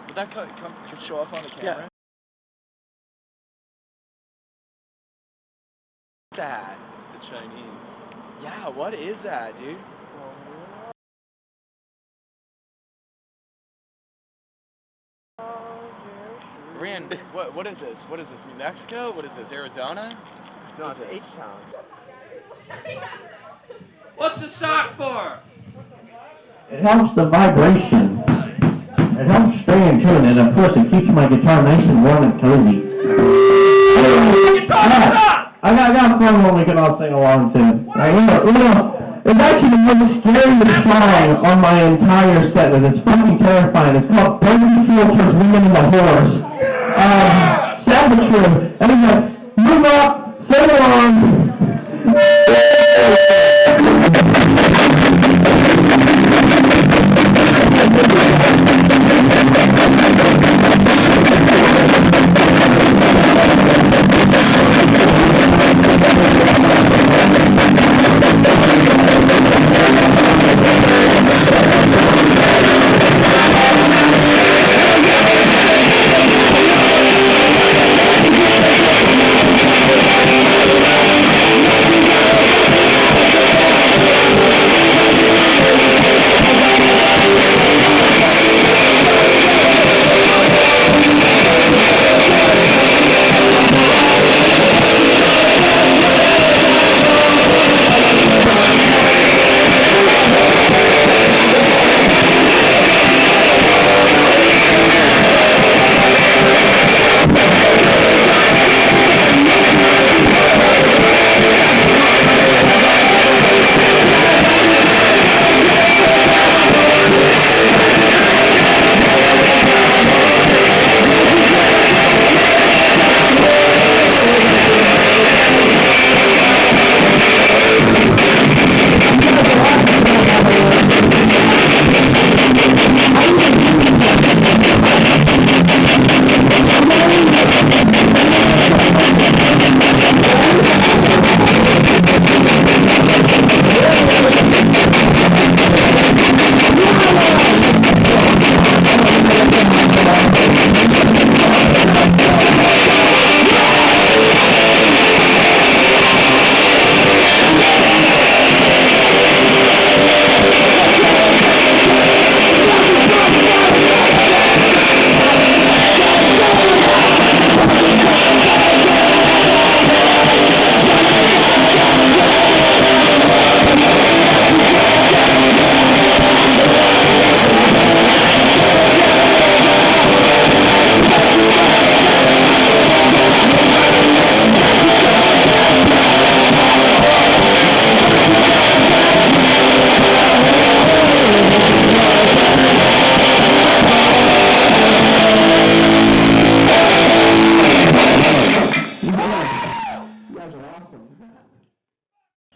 Would that could show up on the camera? Yeah. That? It's the Chinese. Yeah, what is that, dude? Rand, what is this? What is this? New Mexico? What is this? Arizona? No, it's H-Town. What's the sock for? It helps the vibration. It helps stay in tune, and of course it keeps my guitar nice and warm and cozy. I got a fun one we can all sing along to. It's actually the most scariest song on my entire set, and it's fucking terrifying. It's called Bird Control Towards Women in the Horse. Salvatore. And it's like, move up, sing along.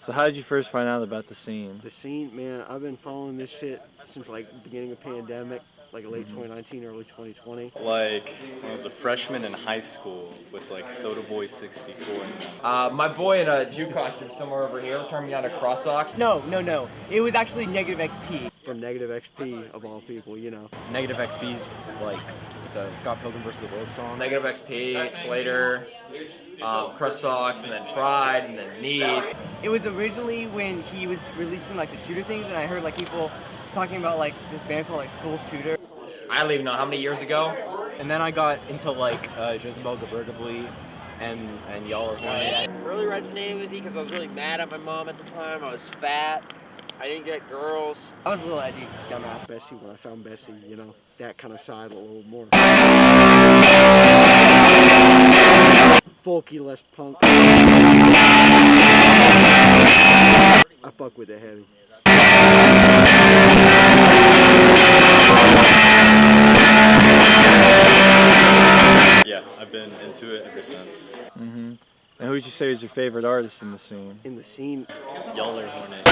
So how did you first find out about the scene? The scene, man, I've been following this shit since like the beginning of pandemic, like late 2019, early 2020. Like when I was a freshman in high school with like Soda Boy 64. My boy in a Jew costume somewhere over here turned me on to cross socks. No. It was actually Negative XP. From Negative XP, of all people, you know. Negative XP's like the Scott Pilgrim vs. the World song. Negative XP, Slater, Cross Socks, and then Pride, and then Knees. It was originally when he was releasing like the shooter things, and I heard like people talking about like this band called like School Shooter. I don't even know how many years ago. And then I got into like Jezebel Gabergably and y'all are playing. Really resonated with me because I was really mad at my mom at the time. I was fat. I didn't get girls. I was a little edgy, dumbass. Bessie, when I found Bessie, you know, that kind of side a little more. Folky, less punk. I fuck with it heavy. Yeah, I've been into it ever since. Mm-hmm. And who would you say is your favorite artist in the scene? In the scene, Yeller Hornet.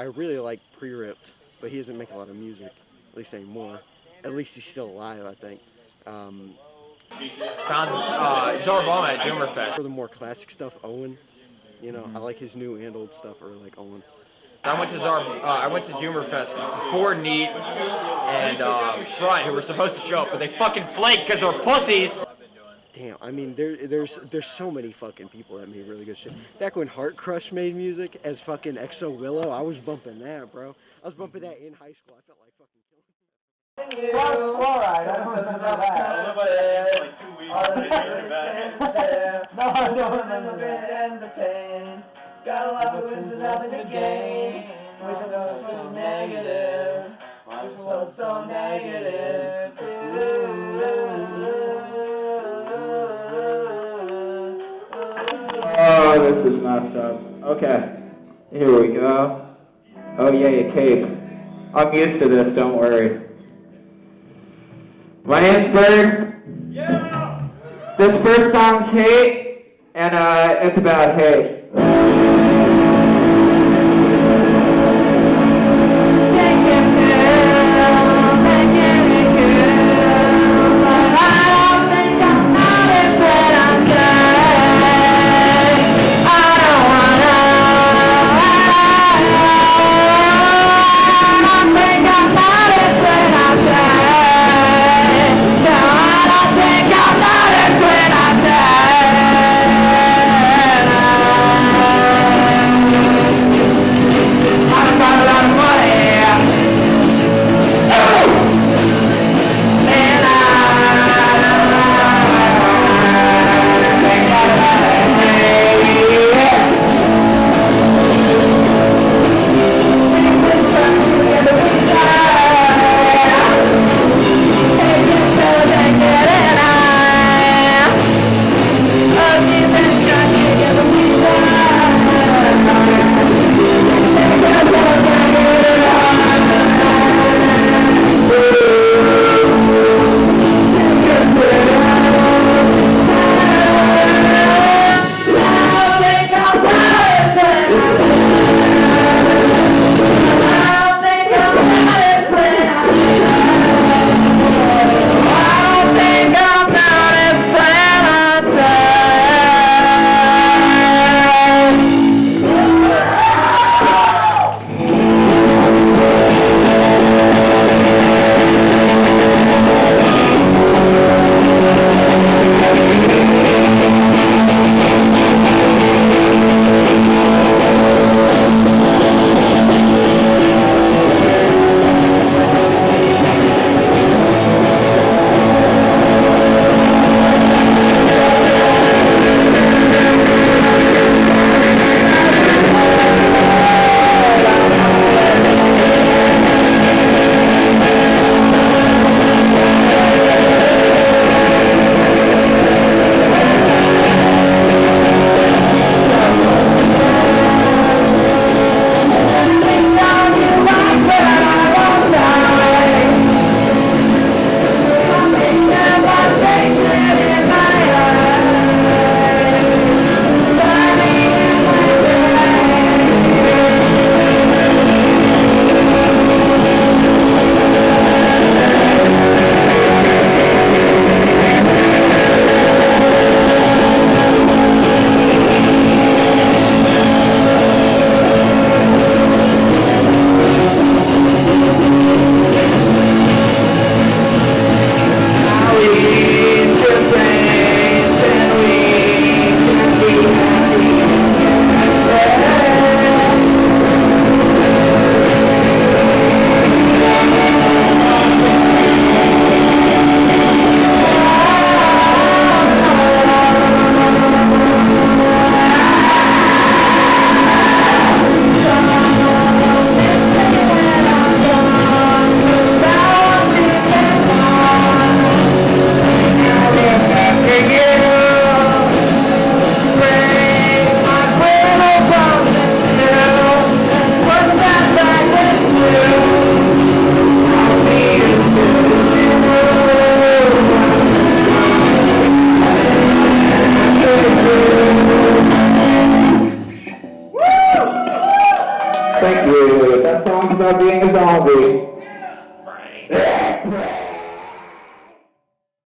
really like Pre-Ripped, but he doesn't make a lot of music, at least anymore. At least he's still alive, I think. Found Zarbama at Doomerfest. For the more classic stuff, Owen. You know, I like his new and old stuff, or like Owen. I went to Doomerfest before Neat and Fried, who were supposed to show up, but they fucking flaked because they're pussies. Damn, I mean, there's so many fucking people that made really good shit. Back when Heart Crush made music as fucking Exo Willow, I was bumping that, bro. I was bumping that in high school. I felt like fucking killing. Got a lot of wins and nothing to gain. Wish I was so negative. Wish I was so negative. Oh, this is messed up. Okay, here we go. Oh yay, tape. I'm used to this, don't worry. My name's Bird. Yeah! This first song's Hate, and it's about hate.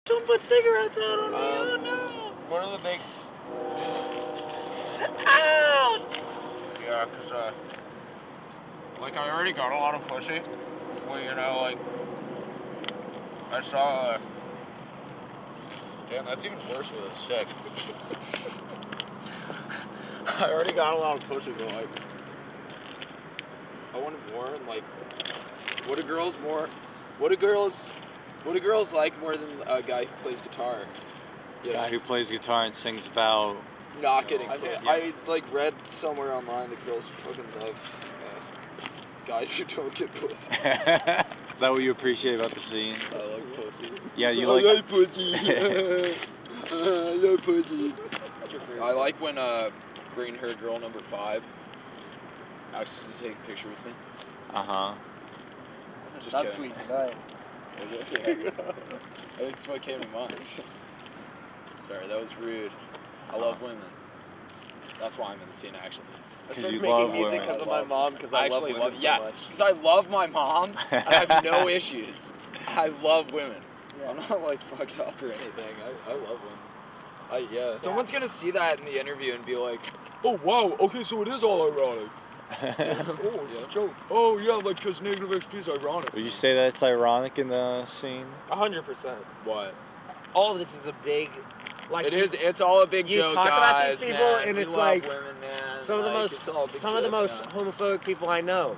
Don't put cigarettes out on me, oh no! One of the big. Out! Yeah, cause like I already got a lot of pussy. Well, you know, like I saw. Damn, that's even worse with a stick. I already got a lot of pussy, but like, I wanted more. And like, what do girls like more than a guy who plays guitar? The guy who plays guitar and sings about. Not getting pussy. I like read somewhere online that girls fucking love guys who don't get pussy. Is that what you appreciate about the scene? I like pussy. Yeah, you I like. like pussy. I love pussy. I like when green-haired girl number 5 asks to take a picture with me. Uh-huh. Just Stop kidding. tweeting tonight. Was it? Yeah. That's what came to mind. Sorry, that was rude. I love women. That's why I'm in the scene, actually. I started making music because of my mom, because I love women so yeah, much. Because I love my mom, and I have no issues. I love women. Yeah. I'm not like fucked up or anything. I love women. Someone's gonna see that in the interview and be like, oh wow, okay, so it is all ironic. Oh, it's a joke. Oh yeah, like because negative XP is ironic. Would you say that it's ironic in the scene? 100%. What? All of this is a big, like. It is. It's all a big you joke, talk guys. about these people, man. and We it's love like women, man. some of the Like, most, it's all a big some of the joke, most man. homophobic people I know.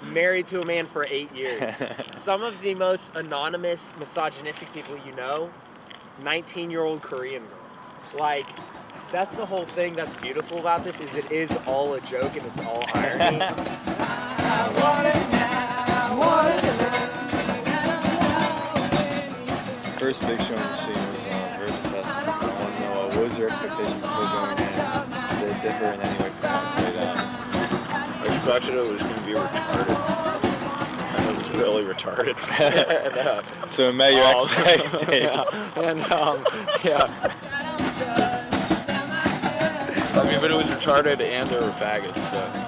Married to a man for 8 years. Some of the most anonymous, misogynistic people you know. 19-year-old Korean girl. Like, that's the whole thing that's beautiful about this, is it is all a joke and it's all irony. First big show in the scene was virginfest. I want to know what was your expectations before going in? Did it differ in any way from how it played out? I expected it was going to be retarded. And it was really retarded. and, So it met your expectations. yeah. And, yeah. I mean, but it was retarded and there were faggots, so.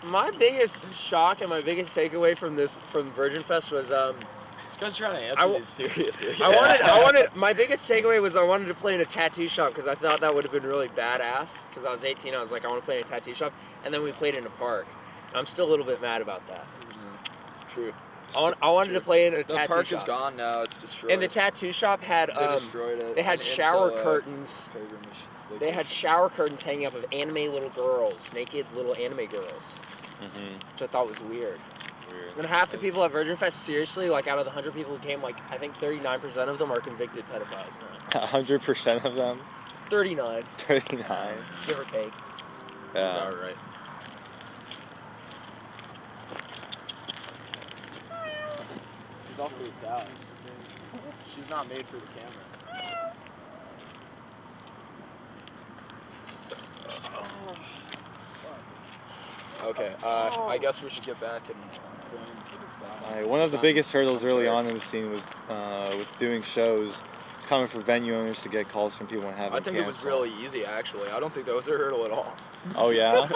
My biggest shock and my biggest takeaway from virginfest was This guy's trying to answer these seriously. my biggest takeaway was I wanted to play in a tattoo shop because I thought that would have been really badass. Because I was 18, I was like, I want to play in a tattoo shop, and then we played in a park. I'm still a little bit mad about that. True. I wanted to play in a tattoo shop. The park is gone now. It's destroyed. And the tattoo shop had They destroyed it. they had And shower Insta, curtains. pilgrimage They had shower curtains hanging up of anime little girls, naked little anime girls, which I thought was weird. And half the people at virginfest, seriously, like out of the 100 people who came, like I think 39% of them are convicted pedophiles now. 100% of them? 39. 39. Give or take. Yeah. All right. She's all freaked out. She's not made for the camera. Okay, I guess we should get back and go into this battle. One of the biggest hurdles early on in the scene was with doing shows. It's common for venue owners to get calls from people and have I them think it was cancel. really easy, actually. I don't think that was a hurdle at all. Oh, yeah?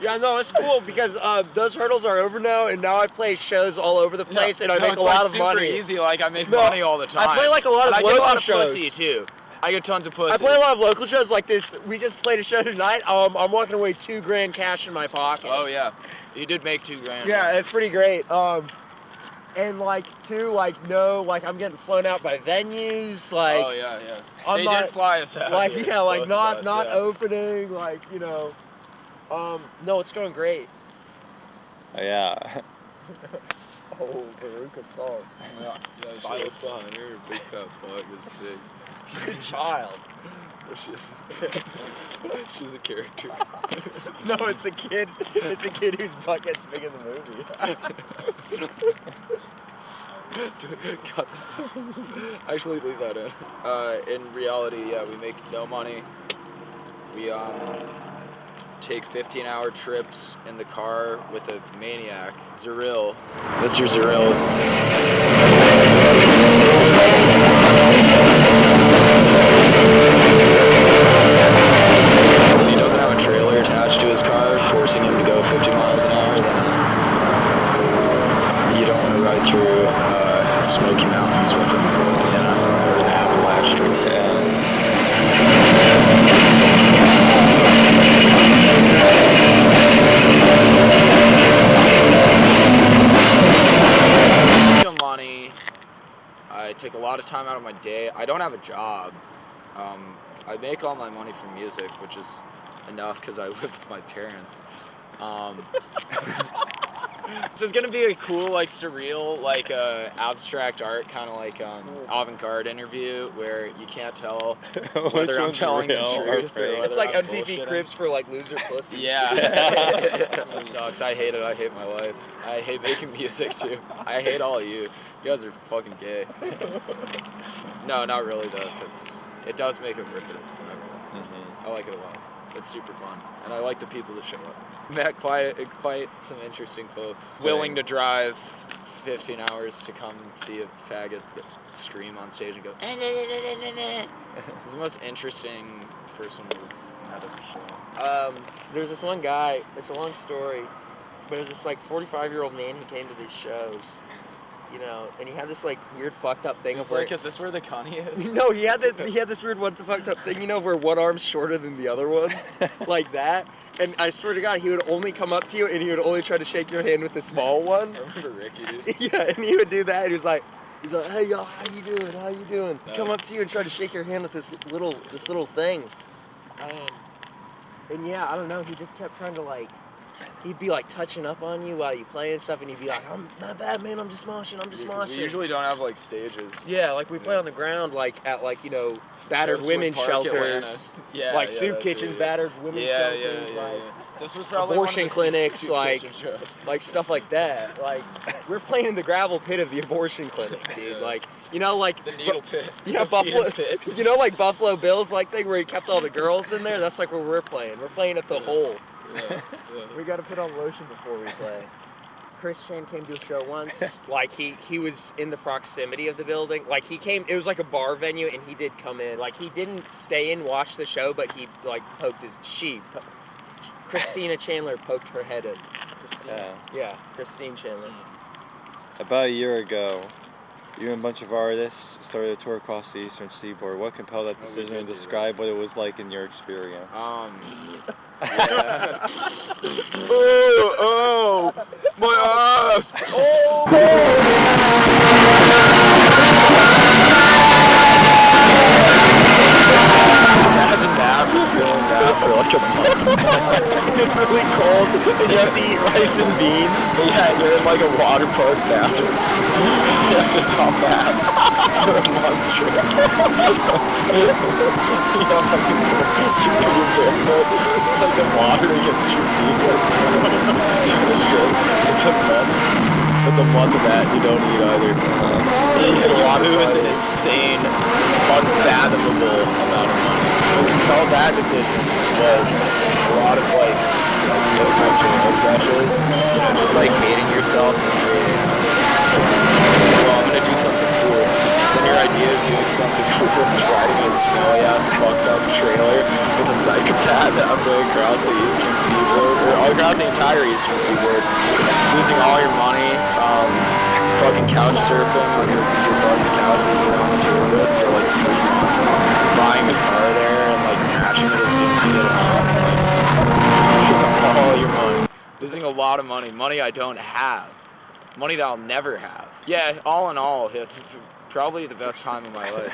Yeah, no, it's cool because those hurdles are over now, and now I play shows all over the place, and I make a lot of money. It's super easy. Like I make money all the time. I play like a lot of I local get a lot of shows. pussy too. I get tons of pussy. I play a lot of local shows like this. We just played a show tonight. I'm walking away $2,000 cash in my pocket. Oh yeah, you did make $2,000. Yeah, it's pretty great. And like I'm getting flown out by venues. Like, oh yeah, yeah. I'm They not, did fly us out. Like here, yeah, like both not of us, yeah. opening. Like no, it's going great. Yeah. Oh, Veruca song. Yeah, she looks behind her. Big fat bug is big. Good child. She's a character. No, it's a kid. It's a kid whose butt gets big in the movie. Cut that. Actually, leave that in. In reality, yeah, we make no money. We take 15-hour trips in the car with a maniac, Zaril. Mr. Zaril. If he doesn't have a trailer attached to his car, forcing him to go 50 miles an hour, then you don't want to ride through the Smoky Mountains with him, or the Appalachians. Money. I take a lot of time out of my day. I don't have a job. I make all my money from music, which is enough because I live with my parents. This is gonna be a cool, like, surreal, like, abstract art, kind of like avant-garde interview where you can't tell whether I'm telling the truth or whether it's like I'm MTV bullshitting. Cribs for like loser pussies. Yeah. It sucks. I hate it. I hate my life. I hate making music too. I hate all of you. You guys are fucking gay. No, not really though, because it does make it worth it. I like it a lot. It's super fun, and I like the people that show up. Met quite some interesting folks. Willing to drive 15 hours to come see a faggot scream on stage and go. He's the most interesting person we've met at the show. There's this one guy. It's a long story, but it's this like 45-year-old man who came to these shows. You know, and he had this like weird fucked up thing of where. Is this where the Connie is? No, he had this weird one fucked up thing. You know, where one arm's shorter than the other one, like that. And I swear to God, he would only come up to you and he would only try to shake your hand with the small one. I remember Ricky, dude. Yeah, and he would do that. And he's like, hey y'all, how you doing? How you doing? He'd come up to you and try to shake your hand with this little thing. And yeah, I don't know. He just kept trying to like. He'd be like touching up on you while you play and stuff, and he'd be like, "I'm not bad, man. I'm just moshing. I'm just moshing." We usually don't have like stages. Yeah, like we play on the ground, like at like battered Chestwood women's Park, shelters, Atlanta. Yeah, like yeah, soup that's kitchens, it. battered women's shelters, like This was probably abortion one of the clinics, soup like kitchen shows. like stuff like that. Like we're playing in the gravel pit of the abortion clinic, dude. Yeah. Like like The needle pit. Yeah, The Buffalo. fetus pit. You know, like Buffalo Bills, like thing where he kept all the girls in there. That's like where we're playing. We're playing at the hole. Yeah, We got to put on lotion before we play. Chris Chan came to a show once. Like he was in the proximity of the building. Like he came. It was like a bar venue, and he did come in. Like he didn't stay and watch the show, but he like poked his Christina Chandler poked her head in. Yeah, Christine Chandler. About a year ago, you and a bunch of artists started a tour across the Eastern Seaboard. What compelled that decision, and describe what it was like in your experience? Yeah. oh, my ass! Imagine that, feeling that for like a month. It's really cold, and you have to eat rice and beans. Yeah, you're in like a water park bathroom. You have to top that for a month straight. It's like the water against your feet. It's a month. It's a month of that, you don't eat either. It was an insane, unfathomable amount of money. What compelled that decision was a lot of like jail sessions, just like hating yourself and creating, well, I'm gonna do something cool. Then your idea of doing something cool is riding a smelly ass fucked up trailer with a psychopath halfway across the Eastern Seaboard, or all across the entire Eastern Seaboard, losing all your money, fucking couch surfing on your buddy's couch that you're on the tour with for like 3 months, buying a car there and like crashing it as soon as you get it home, like losing all your money, losing a lot of money, money I don't have, money that I'll never have. Yeah, all in all, probably the best time of my life.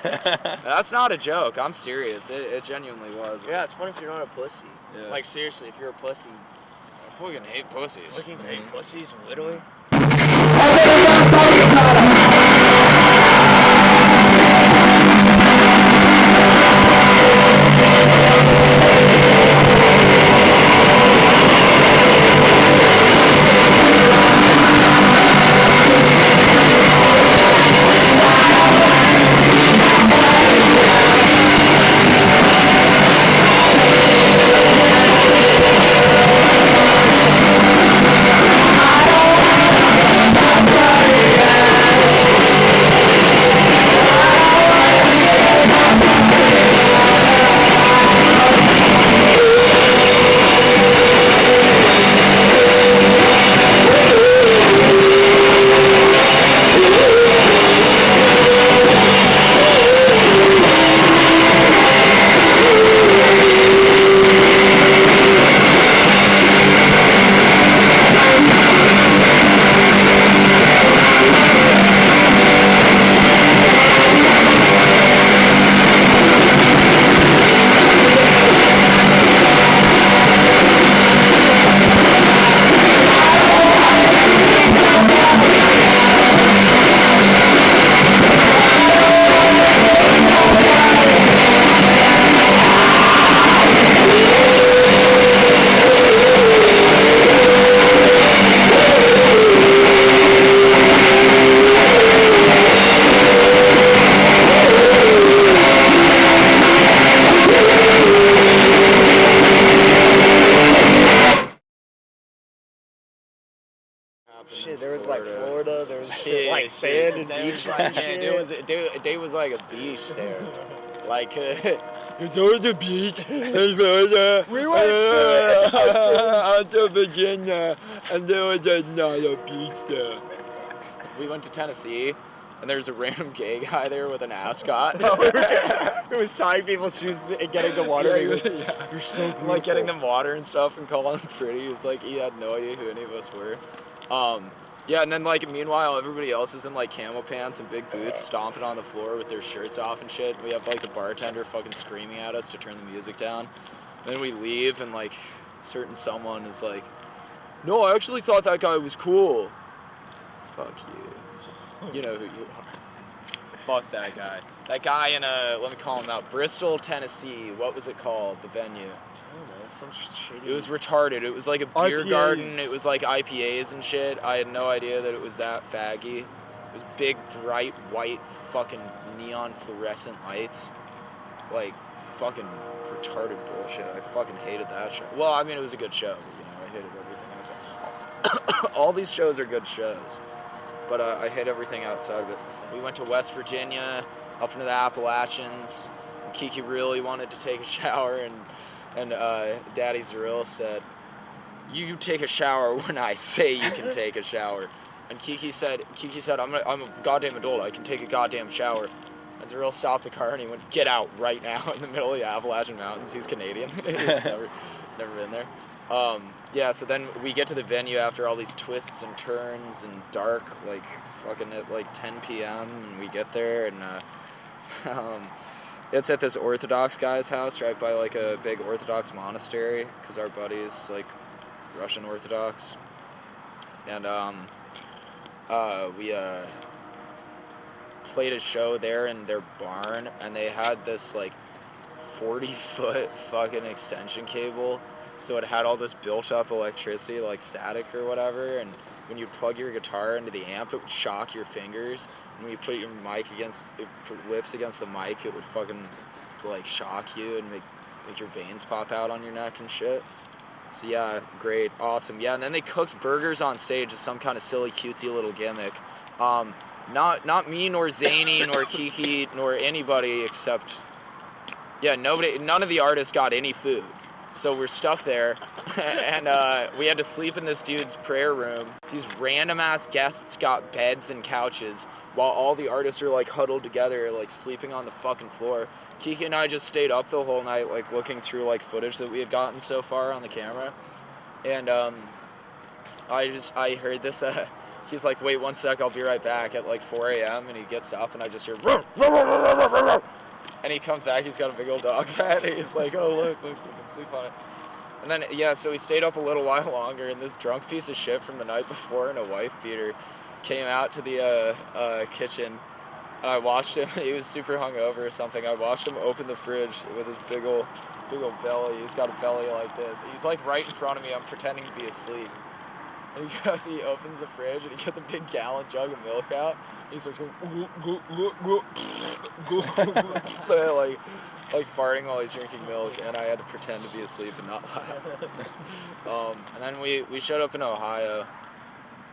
That's not a joke. I'm serious. It genuinely was. Yeah, it's funny if you're not a pussy. Yeah. Like seriously, if you're a pussy. I fucking hate pussies. Fucking hate pussies, literally. like sand and There was beach like, and yeah, shit. there was like a beach there. Like, There was a beach. We went to Virginia, and there was another beach there. we went to Tennessee, and there's a random gay guy there with an ascot. Who was tying people's shoes and getting the water. Yeah, You're so beautiful. Like getting them water and stuff and calling them pretty. He was like, he had no idea who any of us were. Yeah, and then like meanwhile everybody else is in like camo pants and big boots stomping on the floor with their shirts off and shit. We have like the bartender fucking screaming at us to turn the music down. Then we leave and like certain someone is like, no, I actually thought that guy was cool. Fuck you. You know who you are. Fuck that guy. That guy in let me call him out, Bristol, Tennessee. What was it called? The venue. I don't know, some shitty. It was retarded. It was like a beer garden. It was like IPAs and shit. I had no idea that it was that faggy. It was big, bright, white, fucking neon fluorescent lights. Like, fucking retarded bullshit. I fucking hated that show. Well, I mean, it was a good show, but, you know, I hated everything else. All these shows are good shows, but I hate everything outside of it. We went to West Virginia, up into the Appalachians. Kiki really wanted to take a shower, and Daddy Zeril said, you take a shower when I say you can take a shower. And Kiki said, I'm a goddamn adult, I can take a goddamn shower. And Zeril stopped the car and he went, get out right now, in the middle of the Appalachian Mountains. He's Canadian. He's never been there. Yeah, so then we get to the venue after all these twists and turns and dark, like fucking at like 10 p.m. and we get there and it's at this Orthodox guy's house right by like a big Orthodox monastery because our buddy's like Russian Orthodox. And we played a show there in their barn and they had this like 40-foot fucking extension cable. So it had all this built-up electricity, like static or whatever, and when you plug your guitar into the amp, it would shock your fingers. And when you put your lips against the mic, it would fucking, like, shock you and make your veins pop out on your neck and shit. So yeah, great, awesome. Yeah, and then they cooked burgers on stage as some kind of silly, cutesy little gimmick. Not me, nor Zany, nor Kiki, nor anybody except, yeah, none of the artists got any food. So we're stuck there, and we had to sleep in this dude's prayer room. These random-ass guests got beds and couches, while all the artists are, like, huddled together, like, sleeping on the fucking floor. Kiki and I just stayed up the whole night, like, looking through, like, footage that we had gotten so far on the camera. And I heard this, he's like, wait 1 sec, I'll be right back, at, like, 4 a.m., and he gets up, and I just hear, and he comes back, he's got a big old dog bed, and he's like, oh, look, we can sleep on it. And then, yeah, so we stayed up a little while longer, and this drunk piece of shit from the night before in a wife beater came out to the kitchen, and I watched him, he was super hungover or something, I watched him open the fridge with his big old belly, he's got a belly like this, he's like right in front of me, I'm pretending to be asleep. And he opens the fridge and he gets a big gallon jug of milk out. He starts going, like farting while he's drinking milk, and I had to pretend to be asleep and not laugh. And then we showed up in Ohio,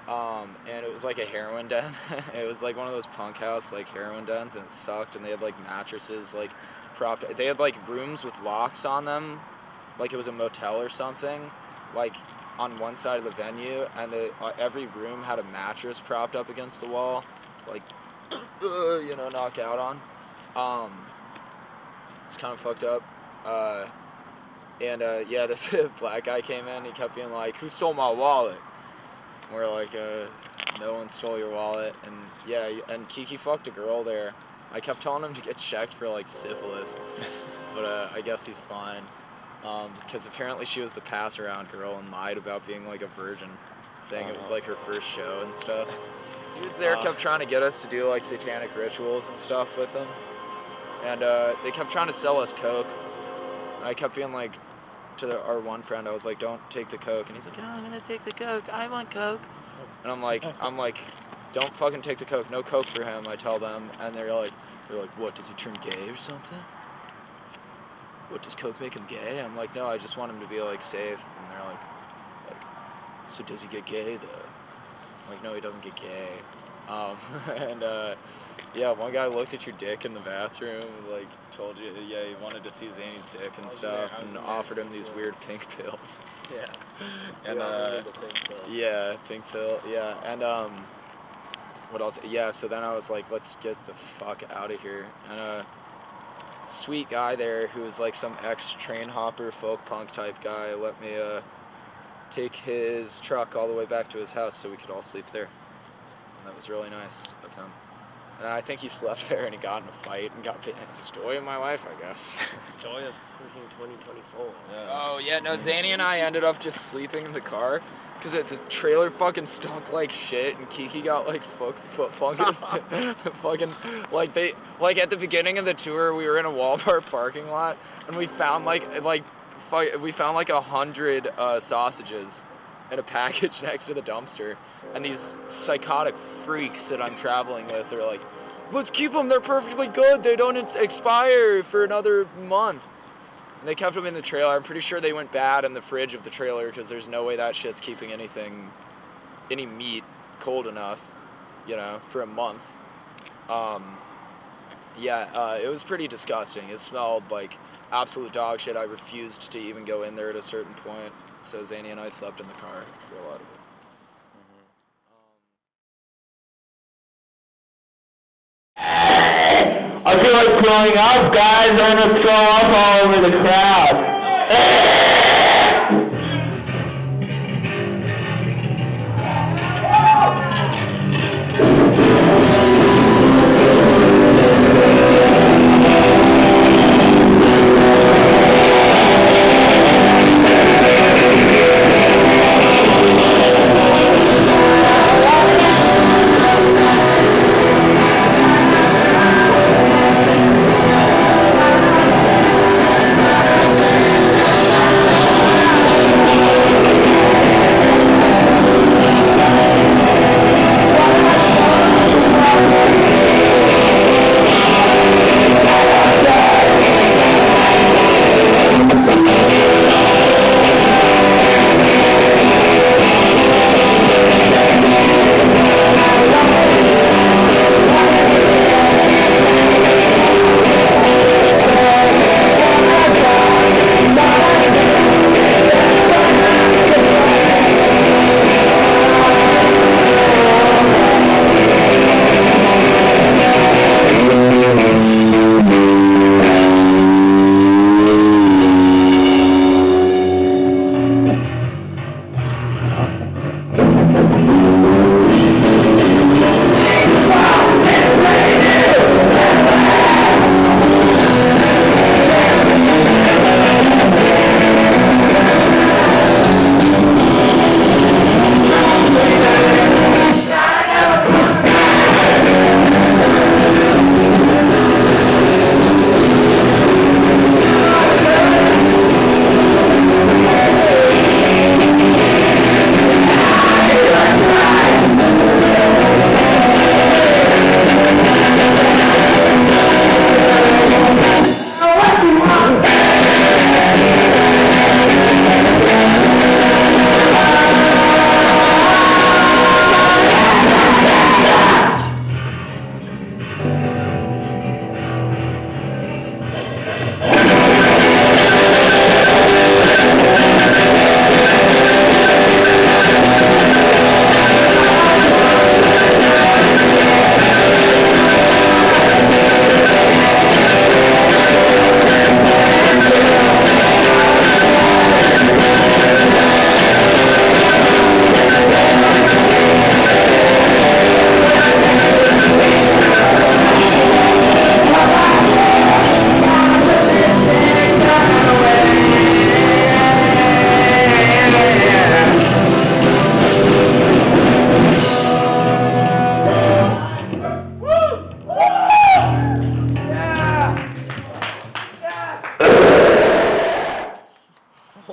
and it was like a heroin den. It was like one of those punk house like heroin dens, and it sucked. And they had like mattresses like propped. They had like rooms with locks on them, like it was a motel or something, like on one side of the venue, and every room had a mattress propped up against the wall, like, you know, knock out on. It's kind of fucked up. Yeah, this black guy came in, he kept being like, who stole my wallet? And we're like, no one stole your wallet. And yeah, and Kiki fucked a girl there. I kept telling him to get checked for like syphilis, but I guess he's fine. Because apparently she was the pass-around girl and lied about being like a virgin, saying it was like her first show and stuff. Dudes there kept trying to get us to do like satanic rituals and stuff with them, and they kept trying to sell us coke, and I kept being like to our one friend, I was like, don't take the coke, and he's like, no, I'm gonna take the coke, I want coke. And I'm like, don't fucking take the coke, no coke for him, I tell them, and they're like, what, does he turn gay or something? What, does coke make him gay? I'm like, no, I just want him to be like safe. And they're like, so does he get gay though? I'm like, no, he doesn't get gay. And yeah, one guy looked at your dick in the bathroom, like told you, yeah, he wanted to see Zany's dick and stuff, and offered him these weird pink pills. Yeah. And yeah, pink pill, yeah, and what else? Yeah, so then I was like, let's get the fuck out of here. And sweet guy there who was like some ex-train hopper, folk punk type guy, let me take his truck all the way back to his house so we could all sleep there. And that was really nice of him. And I think he slept there and he got in a fight and got bit. Story of my life, I guess. Story of freaking 2024. Yeah. Oh yeah, no, Zanny and I ended up just sleeping in the car because the trailer fucking stunk like shit, and Kiki got like foot fungus. Fucking like at the beginning of the tour, we were in a Walmart parking lot and we found like 100 sausages in a package next to the dumpster, and these psychotic freaks that I'm traveling with are like, let's keep them, they're perfectly good, they don't expire for another month. And they kept them in the trailer. I'm pretty sure they went bad in the fridge of the trailer because there's no way that shit's keeping any meat cold enough, you know, for a month. Yeah, it was pretty disgusting. It smelled like absolute dog shit. I refused to even go in there at a certain point. So Zany and I slept in the car for a lot of it. I feel like throwing up, guys. I'm gonna throw up all over the crowd.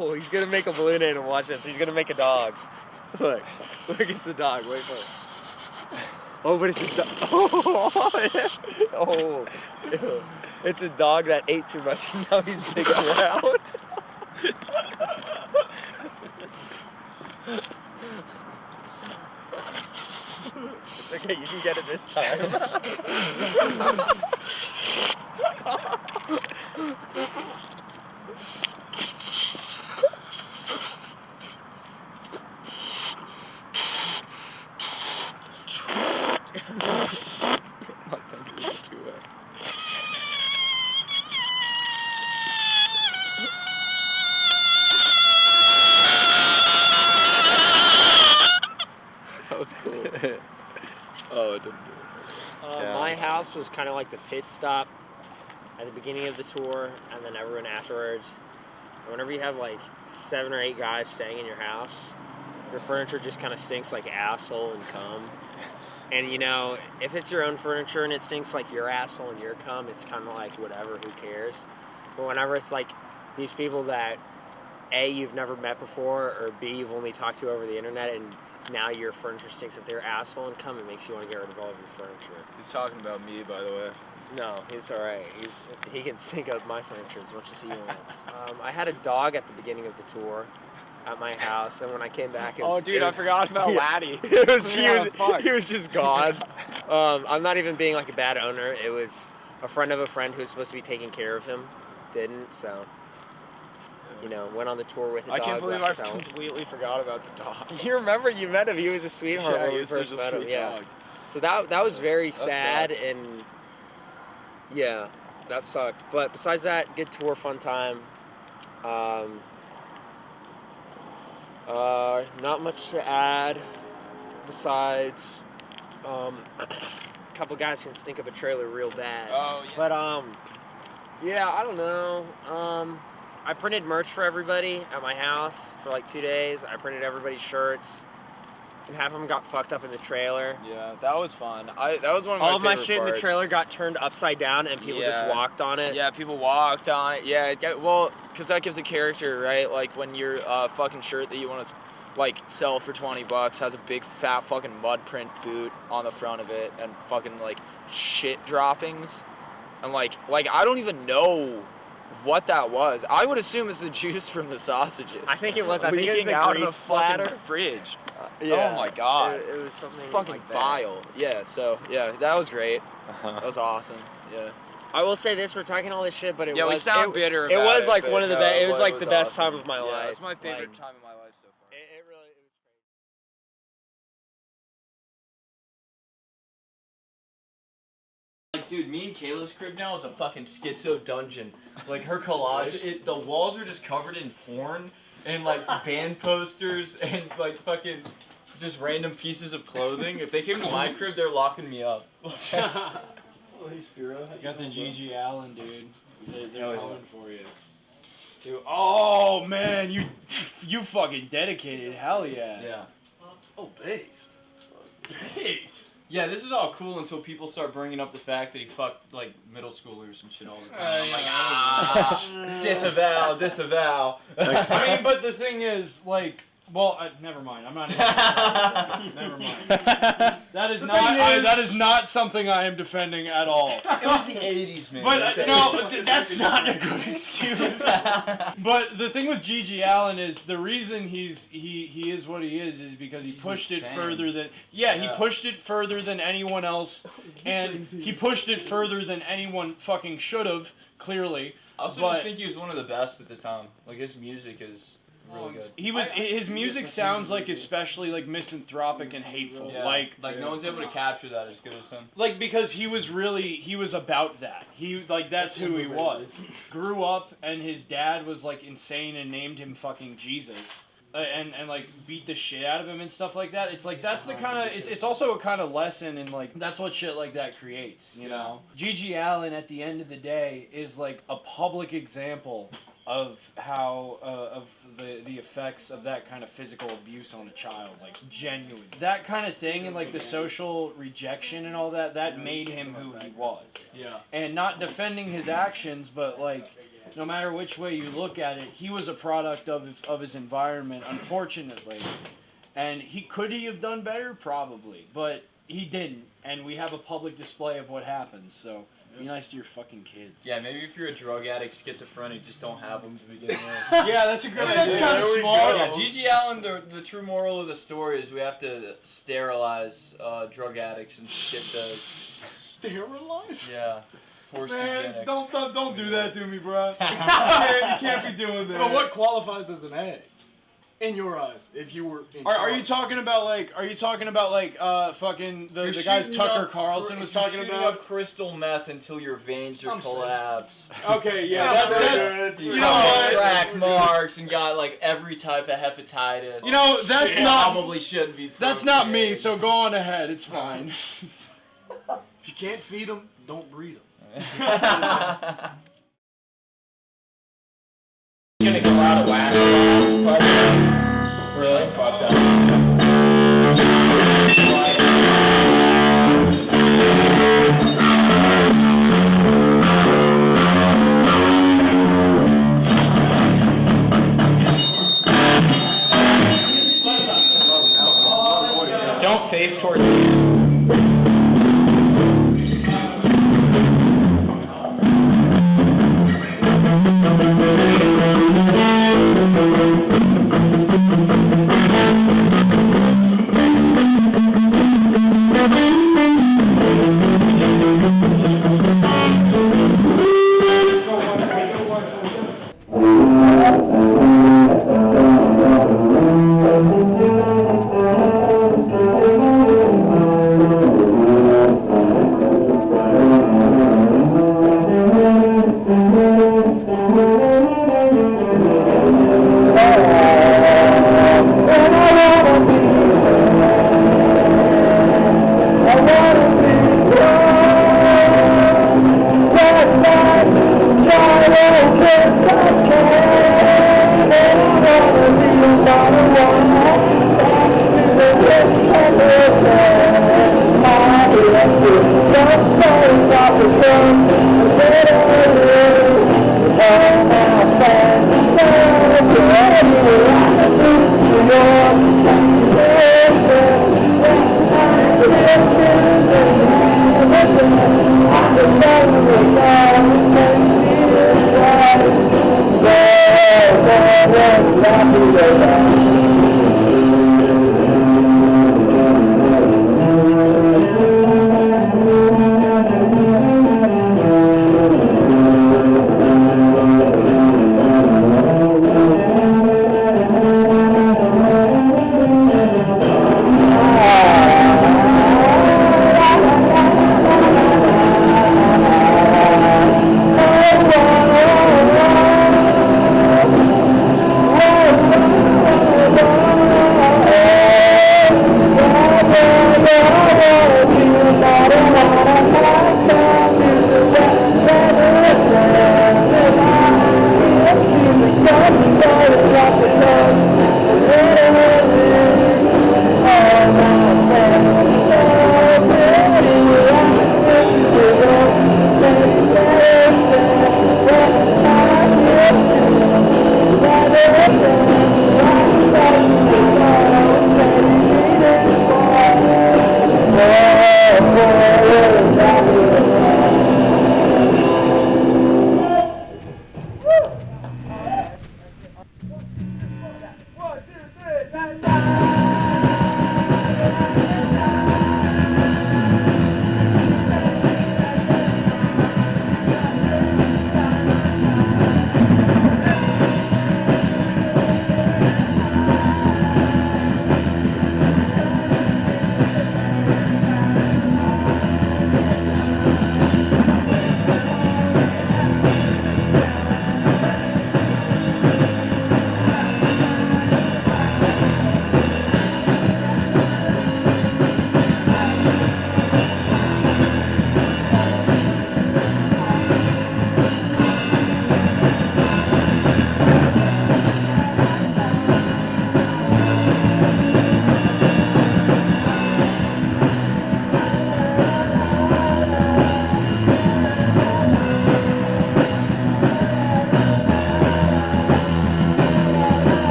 Oh, he's gonna make a balloon animal. Watch this. He's gonna make a dog. Look, it's a dog. Wait for it. Oh, but it's a dog. Oh, ew. It's a dog that ate too much and now he's big and round. It's okay, you can get it this time. My finger is too wet. That was cool. Oh, it didn't do it. My house was kind of like the pit stop at the beginning of the tour, and then everyone afterwards. And whenever you have like 7 or 8 guys staying in your house, your furniture just kind of stinks like asshole and cum. And you know, if it's your own furniture and it stinks like your asshole and your cum, it's kind of like whatever, who cares? But whenever it's like these people that A, you've never met before, or B, you've only talked to over the internet, and now your furniture stinks of their asshole and cum, it makes you want to get rid of all of your furniture. He's talking about me, by the way. No, he's alright. He can stink up my furniture as much as he wants. I had a dog at the beginning of the tour at my house, and when I came back, I forgot about Laddie. He was just gone. I'm not even being like a bad owner. It was a friend of a friend who was supposed to be taking care of him, didn't, so you know, went on the tour with the dog. I can't believe I left the house. completely forgot about the dog. You remember you met him? He was a sweetheart Yeah, when he we was first such a met him. sweet Yeah. dog. So that was very sad, sucks. and yeah, that sucked. But besides that, good tour, fun time. Not much to add besides a couple guys can stink up a trailer real bad. Oh, yeah. But yeah, I don't know. I printed merch for everybody at my house for like 2 days. I printed everybody's shirts, and half of them got fucked up in the trailer. Yeah, that was fun. That was one of my All of my favorite shit in the parts. trailer got turned upside down, and people just Yeah. walked on it. Yeah, people walked on it. Yeah, well, because that gives a character, right? Like when your fucking shirt that you want to like sell for $20 has a big fat fucking mud print boot on the front of it and fucking like shit droppings, and like I don't even know what that was. I would assume it's the juice from the sausages. I think it was. I think it was leaking the out of grease the splatter. fucking fridge. Yeah, Oh my god. It was something fucking like that. vile. Yeah. So yeah, that was great. That was awesome. Yeah. I will say this: we're talking all this shit, but it Yeah, was. we sound bitter about it was like but one of the no, best. It was but like the best awesome. time of my Yeah, life. it's my favorite Like, time of my life so far. It really. It was Like, dude, me and Kayla's crib now is a fucking schizo dungeon. Like, her collage, the walls are just covered in porn and, like, band posters and, like, fucking just random pieces of clothing. If they came to my crib, they're locking me up. You got the G.G. Allen, dude. They're yeah. coming for you. Dude, oh, man, you fucking dedicated. Hell yeah. Yeah. Oh, based. Based. Yeah, this is all cool until people start bringing up the fact that he fucked, like, middle schoolers and shit all the time. I'm like, disavow. I mean, but the thing is, like, well, never mind. I'm not. Never mind. That is not something I am defending at all. It was the 80s, man. But no, that's not a good excuse. But the thing with G.G. Allen is the reason he is what he is because he pushed it further than he pushed it further than anyone else, and he pushed it further than anyone fucking should have. Clearly, I also just think he was one of the best at the time. Like, his music is really good. His music sounds like especially like misanthropic and hateful. Yeah. Like no one's able to capture that as good as him. Like, because he was about that. That's who he was. Grew up and his dad was like insane and named him fucking Jesus. And like beat the shit out of him and stuff like that. It's like that's the kind of it's also a kind of lesson in like that's what shit like that creates, you know. G.G. Allen at the end of the day is like a public example of how of the effects of that kind of physical abuse on a child, like genuine. That kind of thing and like the social rejection and all that made him who he was. Yeah. And not defending his actions, but like no matter which way you look at it, he was a product of his environment, unfortunately. And could he have done better? Probably. But he didn't. And we have a public display of what happens. So Be nice to your fucking kids. Yeah, maybe if you're a drug addict, schizophrenic, just don't have them to begin with. Yeah, that's a good idea. That's kind of smart. Yeah, G.G. Allen, the true moral of the story is we have to sterilize drug addicts and get the... Sterilize? Yeah. Forced Man, eugenics. don't do that to me, bro. You can't be doing that. But what qualifies as an egg? In your eyes, if you were in Are you talking about like fucking the guys Tucker Carlson was talking about? Up crystal meth until your veins are collapsed. Okay, yeah, that's you know what? Track marks and got like every type of hepatitis. You know, that's not probably shouldn't be. That's not me. So go on ahead. It's fine. If you can't feed them, don't breed them. Gonna go out of whack. Really fucked up. Just don't face towards me.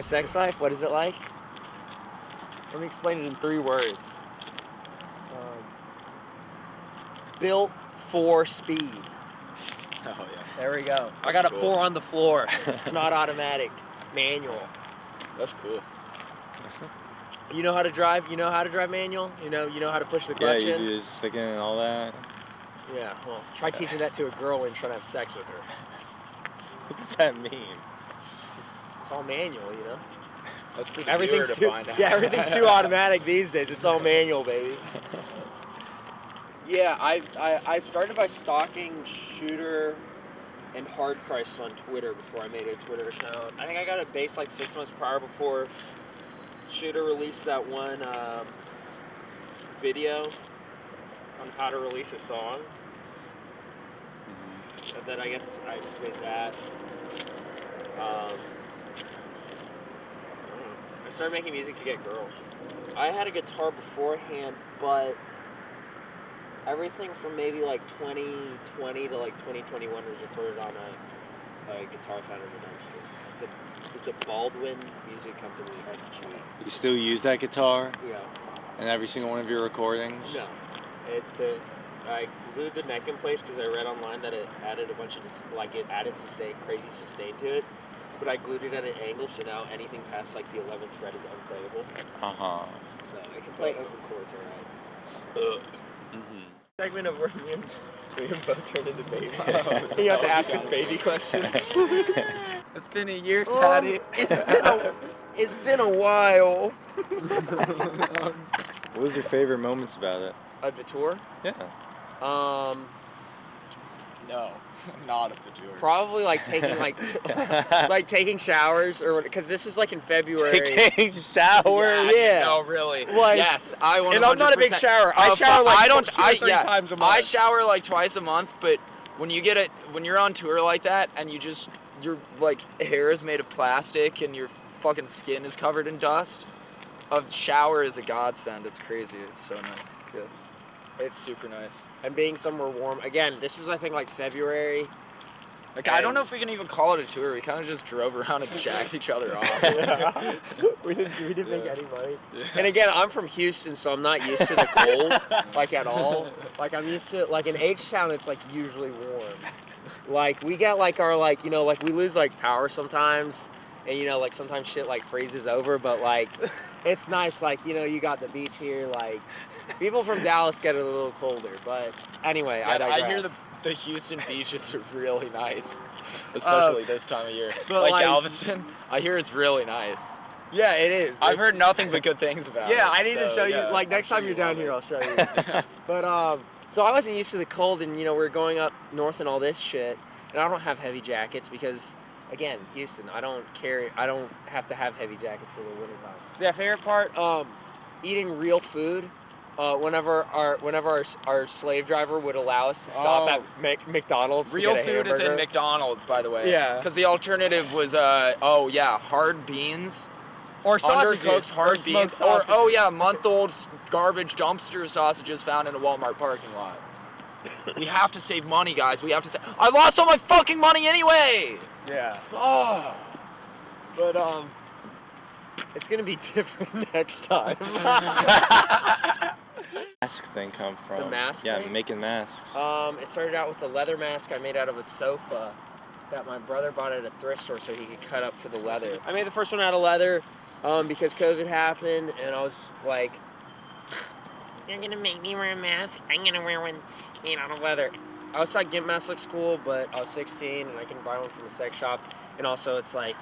sex life? What is it like? Let me explain it in 3 words. Built for speed. Oh yeah. There we go. I That's got a cool. 4 on the floor. It's not automatic. Manual. That's cool. You know how to drive? You know how to drive manual? You know how to push the clutch Yeah, you in? do the sticking and all that. Yeah, well, try teaching that to a girl when you're trying to have sex with her. What does that mean? It's all manual, you know? That's for the Everything's viewer to too, find out. yeah, everything's too automatic these days. It's all manual, baby. Yeah, I started by stalking Shooter and Hard Christ on Twitter before I made a Twitter account. I think I got it based like 6 months prior before Shooter released that one video on how to release a song. And then I guess I just made that. I started making music to get girls. I had a guitar beforehand, but everything from maybe like 2020 to like 2021 was recorded on a guitar found in the dumpster. It's a Baldwin music company SG. You still use that guitar Yeah. in every single one of your recordings? No. I glued the neck in place because I read online that it added a bunch of it added crazy sustain to it. But I glued it at an angle, so now anything past like the 11th fret is unplayable. So I can play open chords alright. Segment of where me and both turned into babies. You have to ask us baby questions. It's been a year, Taddy. It's been a while. What was your favorite moments about it? Of the tour? Yeah. No, not of the tour. Probably like taking like taking showers or because this was like in February. Taking showers? Yeah. No, really. Like, yes, I 100%. And I'm not a big shower. I shower like 2 or 3 times a month. I shower like twice a month, but when you're on tour like that and your like hair is made of plastic and your fucking skin is covered in dust, a shower is a godsend. It's crazy. It's so nice. Yeah. It's super nice. And being somewhere warm. Again, this was I think like February. Like I don't know if we can even call it a tour. We kind of just drove around and jacked each other off. Yeah. We didn't make any money. Yeah. And again, I'm from Houston, so I'm not used to the cold like at all. Like I'm used to like in H-Town, it's like usually warm. Like we get like our like like we lose like power sometimes, and like sometimes shit like freezes over, but like it's nice. Like you got the beach here. Like people from Dallas get it a little colder, but anyway, Yeah, I digress. I hear the Houston beaches are really nice, especially this time of year. But like Galveston, I hear it's really nice. Yeah, it is. I've heard nothing but good things about it. Yeah, I need to show you. yeah, Like next time you're down here, I'll show you. But so I wasn't used to the cold, and we're going up north and all this shit, and I don't have heavy jackets because, again, Houston, I don't have to have heavy jackets for the wintertime. So yeah, favorite part, eating real food. Whenever our slave driver would allow us to stop at McDonald's. Real to get a food is in hamburger. McDonald's, by the way. Yeah. Because the alternative was hard beans. Or sausages. Undercooked hard Or smoked beans. Or sausages. month-old garbage dumpster sausages found in a Walmart parking lot. We have to save money, guys. We have to save. I lost all my fucking money anyway. Yeah. Oh. But it's gonna be different next time. Mask thing come from? The mask Yeah, thing? making masks. It started out with a leather mask I made out of a sofa that my brother bought at a thrift store so he could cut up for the leather. I made the first one out of leather because COVID happened, and I was like, "You're gonna make me wear a mask? I'm gonna wear one made out of leather." I was like, "Gimp mask looks cool," but I was 16 and I can buy one from a sex shop, and also it's like,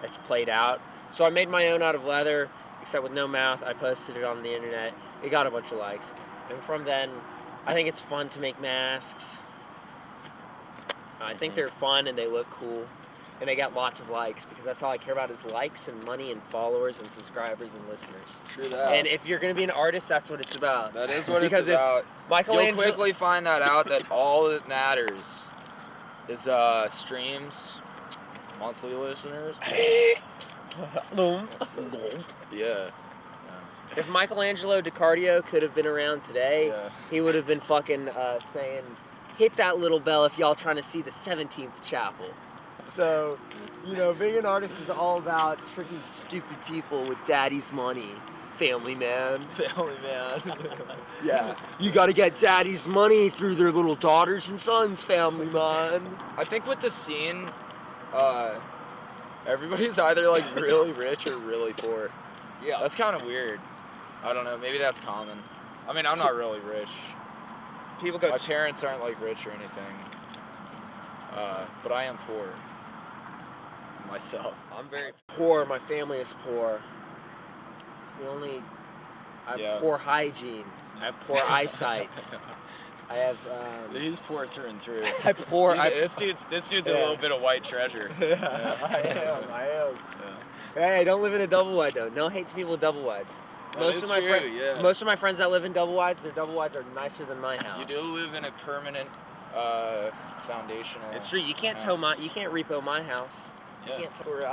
it's played out. So I made my own out of leather, except with no mouth. I posted it on the internet. It got a bunch of likes. And from then, I think it's fun to make masks. I think they're fun and they look cool. And they got lots of likes because that's all I care about is likes and money and followers and subscribers and listeners. True that. And if you're going to be an artist, that's what it's about. That is what because it's about. Michelangelo... You'll quickly find that out that all that matters is streams, monthly listeners. Yeah. If Michelangelo DiCardio could have been around today, he would have been fucking saying, "Hit that little bell if y'all trying to see the 17th chapel." So, you know, being an artist is all about tricking stupid people with daddy's money. Family man. Family man. Yeah. You gotta get daddy's money through their little daughters and sons, family man. I think with the scene, everybody's either like really rich or really poor. Yeah. That's kind of weird. I don't know. Maybe that's common. I mean, I'm not really rich. People go. My parents aren't like rich or anything. But I am poor. Myself. I'm very poor. My family is poor. I have poor hygiene. I have poor eyesight. I have. He's poor through and through. I'm poor. This dude's a little bit of white treasure. Yeah. I am. Hey, I don't live in a double wide though. No hate to people with double wides. Most of my friends that live in double wides, their double wides are nicer than my house. You do live in a permanent, foundational. It's true. You can't house. You can't repo my house. Yeah. You can't.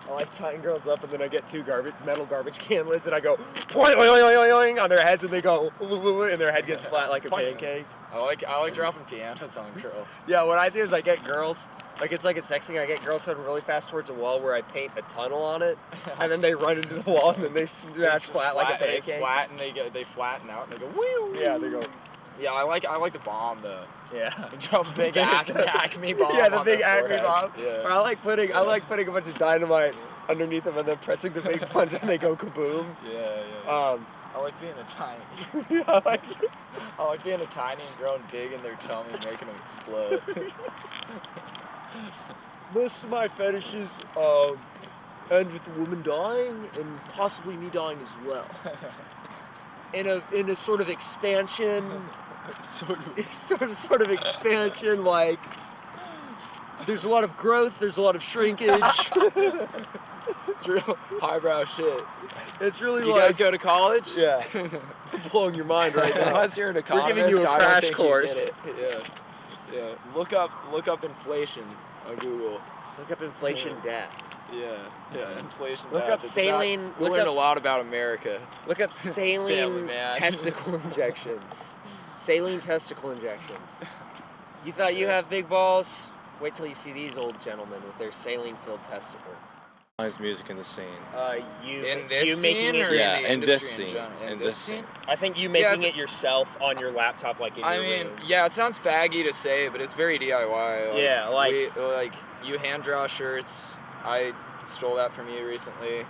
I like tying girls up, and then I get two metal garbage can lids, and I go poing, oing, oing, oing, oing on their heads, and they go, and their head gets flat like a pancake. I like dropping pianos on girls. Yeah, what I do is I get girls, like it's like a sex thing. I get girls heading really fast towards a wall where I paint a tunnel on it, and then they run into the wall, and then they smash flat like a pancake. They flat and they flatten out, and they go woo. Yeah, they go. Yeah, I like the bomb though. Yeah. Drop a big acme bomb. Yeah, the on big their acme forehead. bomb. Yeah. Or I like putting a bunch of dynamite underneath them and then pressing the big punch and they go kaboom. Yeah. I like being a tiny. I like being a tiny and growing big in their tummy, making them explode. Most of my fetishes end with the woman dying and possibly me dying as well. In a sort of expansion. sort of expansion, like there's a lot of growth, there's a lot of shrinkage. It's real highbrow shit. It's really you guys go to college? Yeah. I'm blowing your mind right now. Unless you're an economist, we're giving you a I don't crash think course. You get it. Yeah. Look up inflation on Google. Look up inflation death. Yeah. Inflation Look death. up saline. We learned a lot about America. Look up saline testicle injections. Saline testicle injections. You thought you have big balls? Wait till you see these old gentlemen with their saline-filled testicles. His music in the scene. In this scene or in the industry in this scene? I think you making it yourself on your laptop, like in your room. Yeah, it sounds faggy to say, but it's very DIY. Yeah, like you hand draw shirts. I stole that from you recently.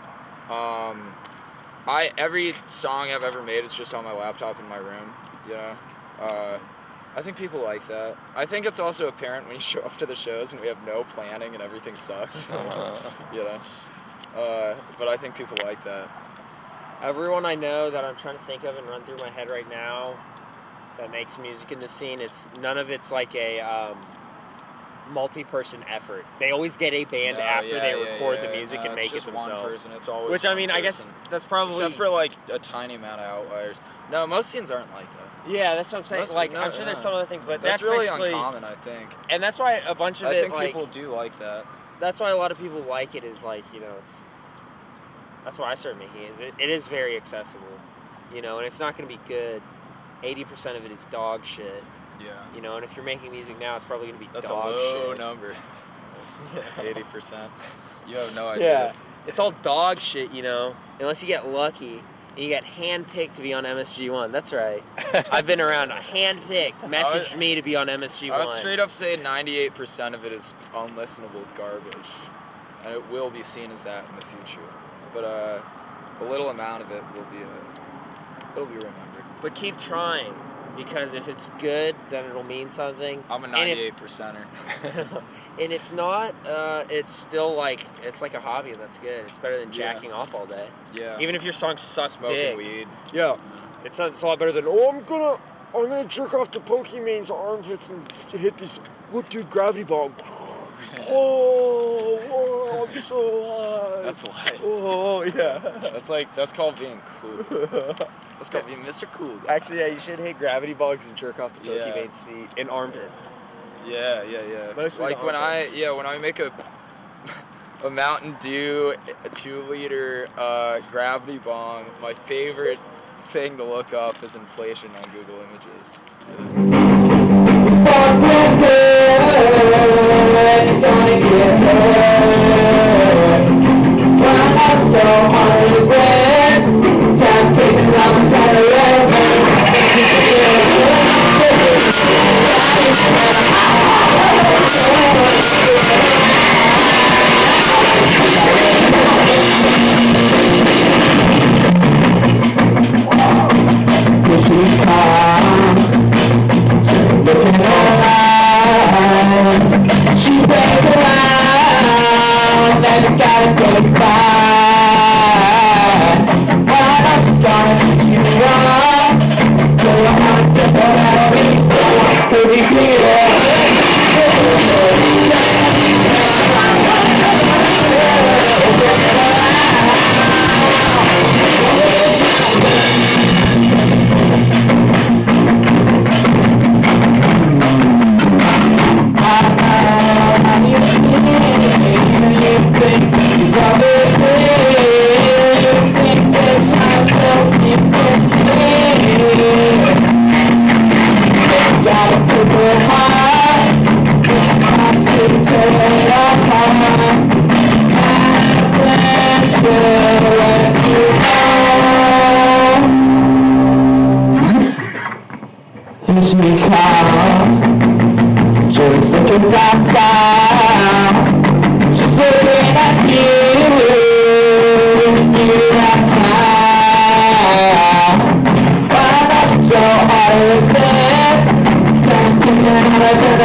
Every song I've ever made is just on my laptop in my room. You know. I think people like that. I think it's also apparent when you show up to the shows and we have no planning and everything sucks. You know. But I think people like that. Everyone I know that I'm trying to think of and run through my head right now that makes music in the scene, none of it's like a multi-person effort. They always get a band after they record the music and make it themselves. One person. It's always which I mean, I guess that's probably except for like a tiny amount of outliers. No, most scenes aren't like that. Yeah, that's what I'm saying. I'm sure there's some other things, but that's really basically uncommon, I think. And that's why a bunch of I think people do like that. That's why a lot of people like it. Is like, you know, that's why I started making it. It is very accessible, you know, and it's not going to be good. 80% of it is dog shit. Yeah. You know, and if you're making music now, it's probably going to be That's dog shit. That's a low number. 80%. You have no idea. Yeah. It's all dog shit, you know, unless you get lucky. And you got handpicked to be on MSG1. That's right. I've been around. Handpicked. Messaged me to be on MSG1. I would straight up say 98% of it is unlistenable garbage. And it will be seen as that in the future. But a little amount of it it'll be remembered. But keep trying. Because if it's good, then it'll mean something. I'm a 98%er. And if not, it's still like, it's like a hobby and that's good. It's better than jacking off all day. Yeah. Even if your song sucks Smoking weed. Yeah. It's a lot better than, I'm gonna jerk off to Pokemon's armpits and hit this, look dude, gravity bomb. Oh, I'm so high. That's life. Oh, yeah. That's called being cool. That's called being Mr. Cool Guy. Actually, yeah, you should hit gravity bombs and jerk off to Pokemon's feet and armpits. Yeah. Mostly like when I make a Mountain Dew 2-liter gravity bomb, my favorite thing to look up is inflation on Google Images. make it hurt. When I so hard to resist, temptations I'm a Here she comes, looking alive. She plays around, never gotta go goodbye. But I'm gonna teach you wrong, so I'm gonna just let me go. Cause you feel it. Just looking that style. Just looking at you, giving you that smile. Why not so hard to resist? Can't take it out of the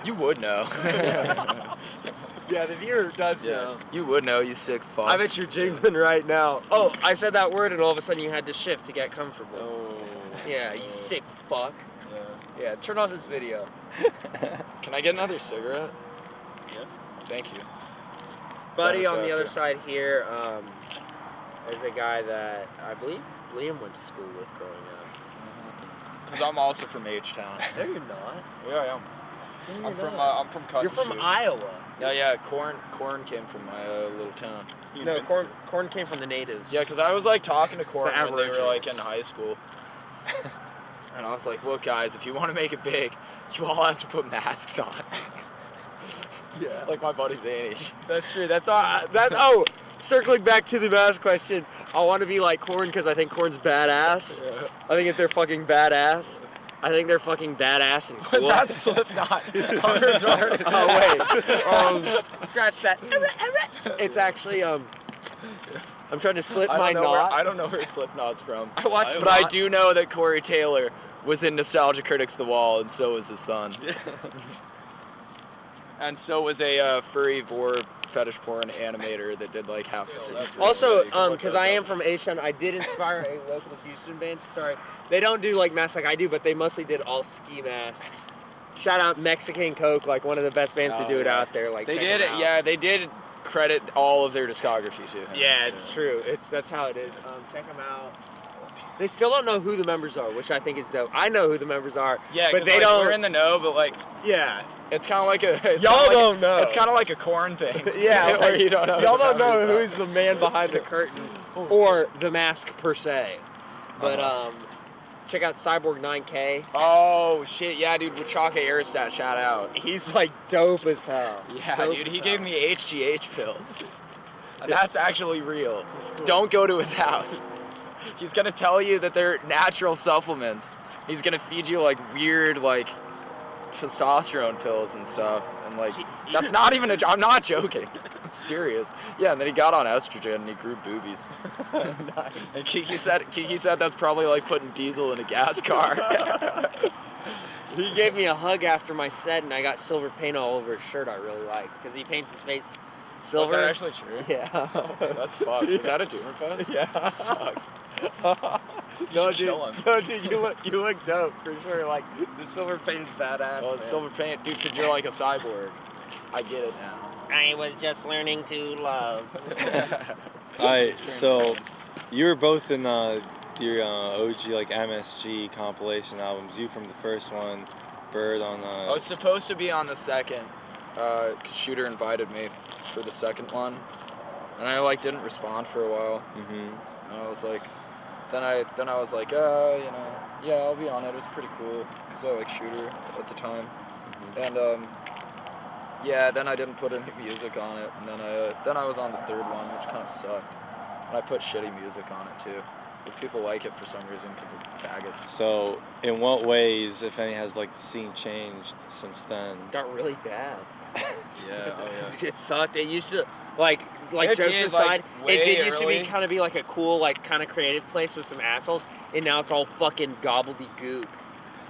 You would know. Yeah, the viewer does know. You would know, you sick fuck. I bet you're jingling right now. Oh, I said that word and all of a sudden you had to shift to get comfortable. Oh. Yeah, you sick fuck. Yeah, turn off this video. Can I get another cigarette? Yeah. Thank you. Buddy That on was the other good. side here is a guy that I believe Liam went to school with growing up. Because I'm also from H-Town. No, you're not. Yeah, I am. No, I'm you're from not. I'm from Cut You're and from Shoot. Iowa. Yeah, corn came from my little town. No, corn came from the natives. Yeah, because I was like talking to Corn The when they were like in Aborigines. high school. And I was like, look guys, if you want to make it big, you all have to put masks on. Yeah. Like my buddy Zany. That's true. Oh, circling back to the mask question, I want to be like Corn because I think Corn's badass. Yeah. I think if they're fucking badass, I think they're fucking badass and cool. That's Slipknot. Oh wait. Scratch that. It's actually I'm trying to slip my knot. I don't know where Slipknot's from. I watched But I do know that Corey Taylor was in Nostalgia Critics The Wall, and so was his son. And so was a furry vor fetish porn animator that did like half the scenes. Also, because I am from Asian, I did inspire a local Houston band. Sorry, they don't do like masks like I do, but they mostly did all ski masks. Shout out Mexican Coke, like one of the best bands to do it out there. Like They check did them it. out. Yeah, they did credit all of their discography to him. Yeah, it's true. That's how it is. Check them out. They still don't know who the members are, which I think is dope. I know who the members are. Yeah, but 'cause, they like, don't. We're in the know, but like, yeah, it's kind of like a. y'all don't know. It's kind of like a Corn thing. Yeah, where like, you don't know. y'all who the don't know members are. who's the man behind the curtain or the mask per se. But check out Cyborg 9K. Oh shit, yeah, dude, Wachaka Aerostat, shout out. He's like dope as hell. Yeah, Dope dude, as he hell. gave me HGH pills. And that's actually real. Don't go to his house. He's gonna tell you that they're natural supplements. He's gonna feed you like weird like testosterone pills and stuff. And like, that's not even I'm not joking. I'm serious. Yeah, and then he got on estrogen and he grew boobies. Nice. And Kiki said that's probably like putting diesel in a gas car. He gave me a hug after my set, and I got silver paint all over his shirt. I really liked because he paints his face Silver. Was that actually true? Yeah. Oh, that's fucked. Is that a Doomer Fest? Yeah. That sucks. No, should dude. kill him. No, dude. You look dope for sure. Like the silver paint's badass. Well, it's man. silver paint, dude, because you're like a cyborg. I get it now. I was just learning to love. Alright, so you were both in your OG like MSG compilation albums. You from the first one, Bird on I was supposed to be on the second. Shooter invited me for the second one, and I like didn't respond for a while. Mhm. And I was like, then I was like, you know, yeah, I'll be on it. It was pretty cool because I like Shooter at the time, and yeah, then I didn't put any music on it, and then I was on the third one, which kind of sucked. And I put shitty music on it too. But people like it for some reason because of faggots. So, in what ways, if any, has like the scene changed since then? Got really bad. Yeah, oh yeah. It sucked. It used to like It jokes did, aside, like, it way did used to early. be kind of be like a cool, like kind of creative place with some assholes, and now it's all fucking gobbledygook.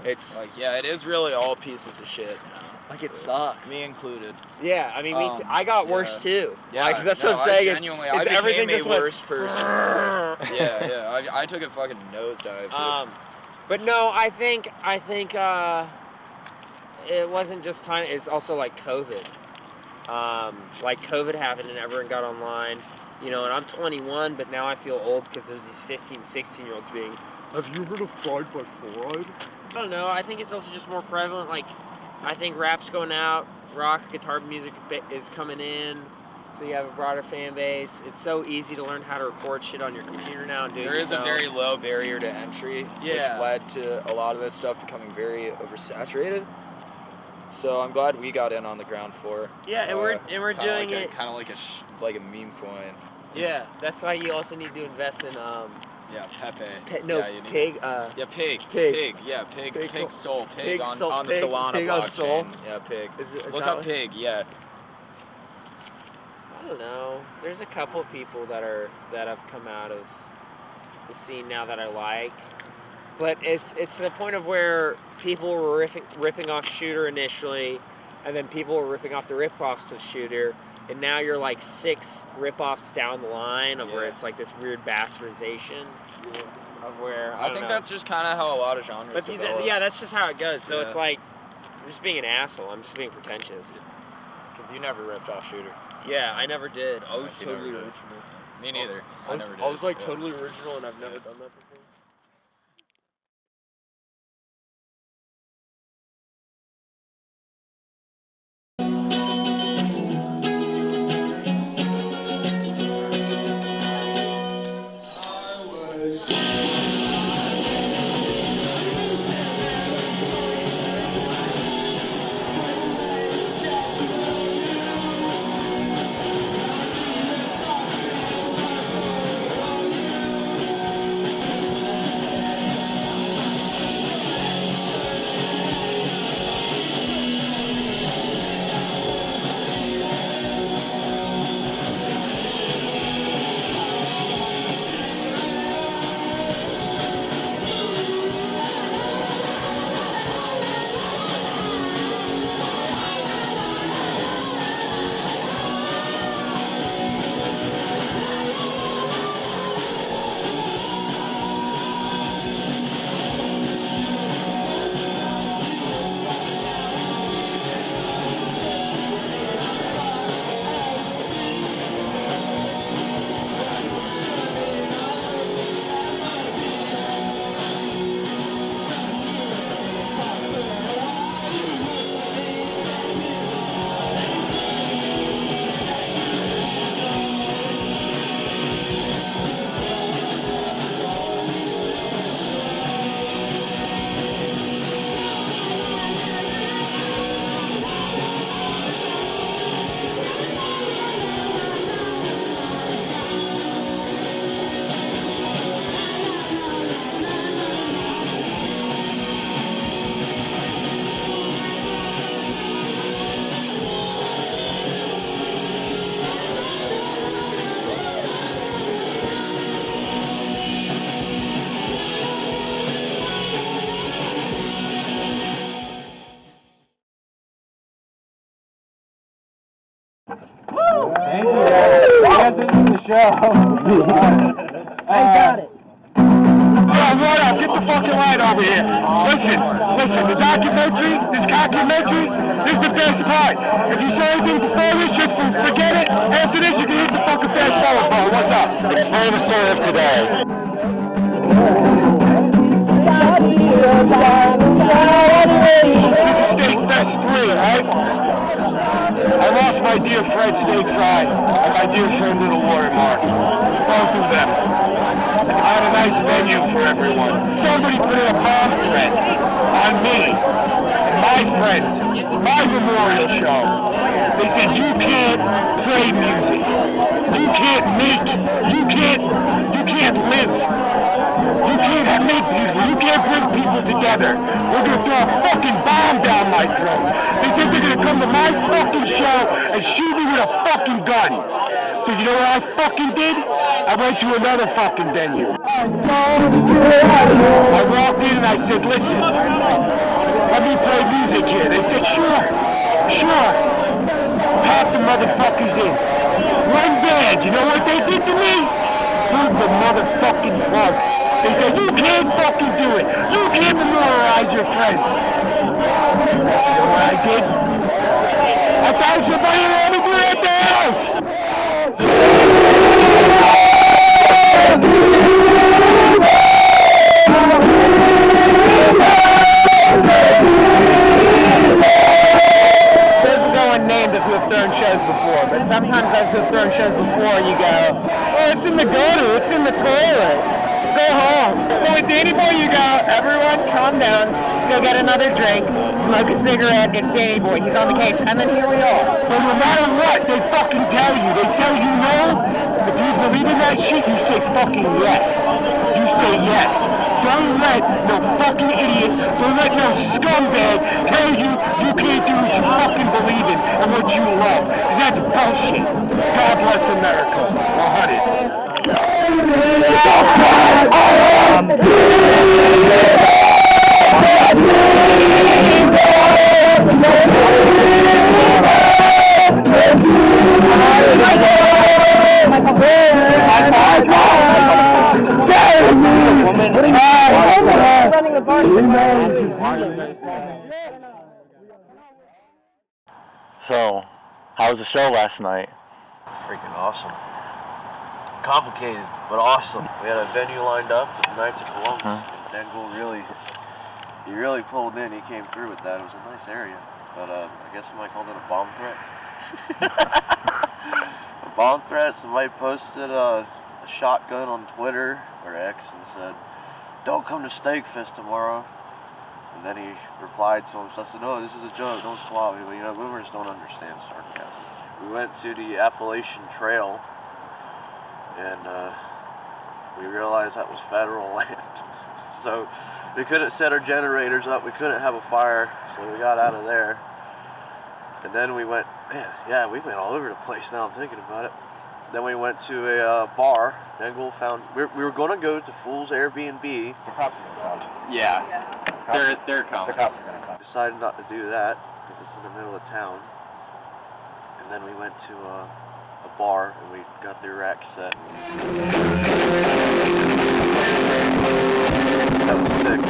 It's Like, yeah, it is really all pieces of shit now. like it sucks. Me included. Yeah, I mean, me too. I got worse yeah. too. Yeah, Like that's no, what I'm saying. I genuinely, I it's everything became just a went, worse person. yeah, I took a fucking nosedive. Dude. But no, I think it wasn't just time. It's also like COVID. Like COVID happened and everyone got online. You know, and I'm 21, but now I feel old because there's these 15, 16-year-olds being, have you heard of Fried by Fluoride? I don't know. I think it's also just more prevalent. Like, I think rap's going out, rock, guitar music is coming in, so you have a broader fan base. It's so easy to learn how to record shit on your computer now and do it There is a yourself. very low barrier to entry, Yeah. which led to a lot of this stuff becoming very oversaturated. So I'm glad we got in on the ground floor. Yeah, and we're doing it kind of like a meme coin. Yeah, that's why you also need to invest in Yeah, Pepe. no, yeah, you need pig. Yeah, pig. Pig. Yeah, pig. Pig Pig soul. Pig Pig on soul, on the pig- Solana pig on blockchain. Sol? Yeah, pig. Is Look that up what- pig. Yeah. I don't know. There's a couple people that have come out of the scene now that I like, but it's to the point of where people were ripping off Shooter initially, and then people were ripping off the rip-offs of Shooter, and now you're like 6 rip-offs down the line of where it's like this weird bastardization of where I don't think know. that's just kind of how a lot of genres But develop. yeah, that's just how it goes. So Yeah. it's like I'm just being an asshole. I'm just being pretentious. Because you never ripped off Shooter. Yeah, I never did. I was you never totally did. original. Me neither. I never did. I was like Yeah. totally original, and I've never done that before. Thank you. I guess this is the show. I got it. Yo, what up? Get the fucking light over here. Listen, the documentary, this is the best part. If you say anything before this, just forget it. After this, you can hit the fucking fast forward button. What's up? Explain the story of today. This is Steakfest 3, right? I lost my dear friend Steak Fry and my dear friend Little Warren Mark. Both of them. I had a nice venue for everyone. Somebody put in a bomb threat on me, my friends, my memorial show. They said, you can't play music. You can't make, you can't live. You can't make music. You can't bring people together. We're gonna throw a fucking bomb down my throat. They said they're gonna come to my fucking show and shoot me with a fucking gun. So you know what I fucking did? I went to another fucking venue. I walked in and I said, listen, let me play music here. They said, sure. Half the motherfuckers in. One band, you know what they did to me? Pulled the motherfucking plug. They said, you can't fucking do it. You can't memorialize your friends. You know what I did? I found somebody to let me do it at the house. Named if we've thrown shows before, but sometimes as we've thrown shows before, you go, oh, it's in the gutter, it's in the toilet, go home. But with Danny Boy, you go, everyone calm down, go get another drink, smoke a cigarette, it's Danny Boy, he's on the case, and then here we are. So no matter what they fucking tell you, they tell you no, if you believe in that shit, you say fucking yes. You say yes. Don't let no fucking idiot, don't let no scumbag tell you you can't do what you fucking believe in and what you love. That's bullshit. God bless America. 100. So, how was the show last night? Freaking awesome. Complicated, but awesome. We had a venue lined up with the Knights of Columbus. Dangle really pulled in. He came through with that. It was a nice area, but I guess somebody called it a bomb threat. A bomb threat. Somebody posted a shotgun on Twitter or X and said, "Don't come to Steakfest tomorrow." And then he replied to him, so I said, "No, this is a joke, don't swap me." But you know, boomers don't understand sarcasm. We went to the Appalachian Trail, and we realized that was federal land. So we couldn't set our generators up, we couldn't have a fire, so we got out of there. And then we went, we went all over the place now I'm thinking about it. Then we went to a bar. Dangle found, we were going to go to Fool's Airbnb. The cops are going to come. Yeah. They're coming. The cops are going to come. Decided not to do that because it's in the middle of town. And then we went to a bar and we got the rack set. That was sick.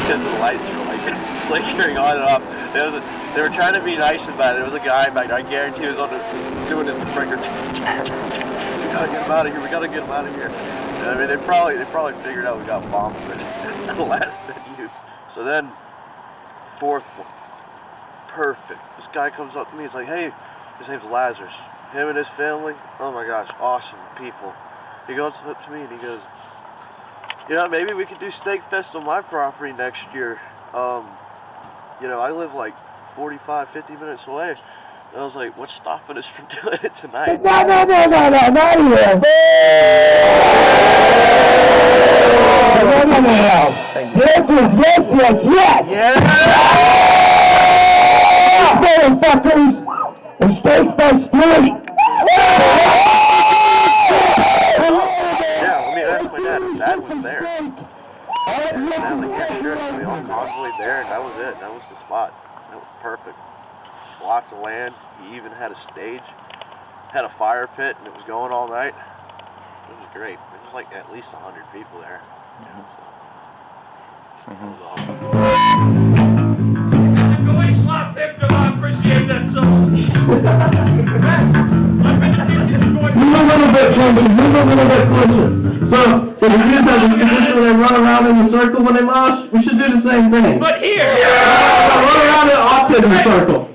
Because the lights were like flickering on and off. They were trying to be nice about it. There was a guy back there, I guarantee he was doing his breaker. We gotta get him out of here. We gotta get him out of here. And I mean, they probably figured out we got bombed at the last venue. So then, fourth one, perfect. This guy comes up to me. He's like, "Hey," his name's Lazarus. Him and his family. Oh my gosh, awesome people. He goes up to me and he goes, "You know, maybe we could do Steakfest on my property next year. You know, I live like 45, 50 minutes away." And I was like, "What's stopping us from doing it tonight?" No, not here. No. The answer is yes. Motherfuckers, and Steakfest 3. Yeah, let me ask my dad. His dad was there. And then like, yeah, sure. So we all convoyed there, and that was it. That was the spot. That was perfect. Lots of land. He even had a stage, had a fire pit, and it was going all night. It was great. There was like at least 100 people there. So, that was awesome. Going slap victim, I appreciate that so much. Move a little bit closer, move a little bit closer. So the dudes have this position where they run around in a circle when they mosh. We should do the same thing. But here! So run around in opposite circle.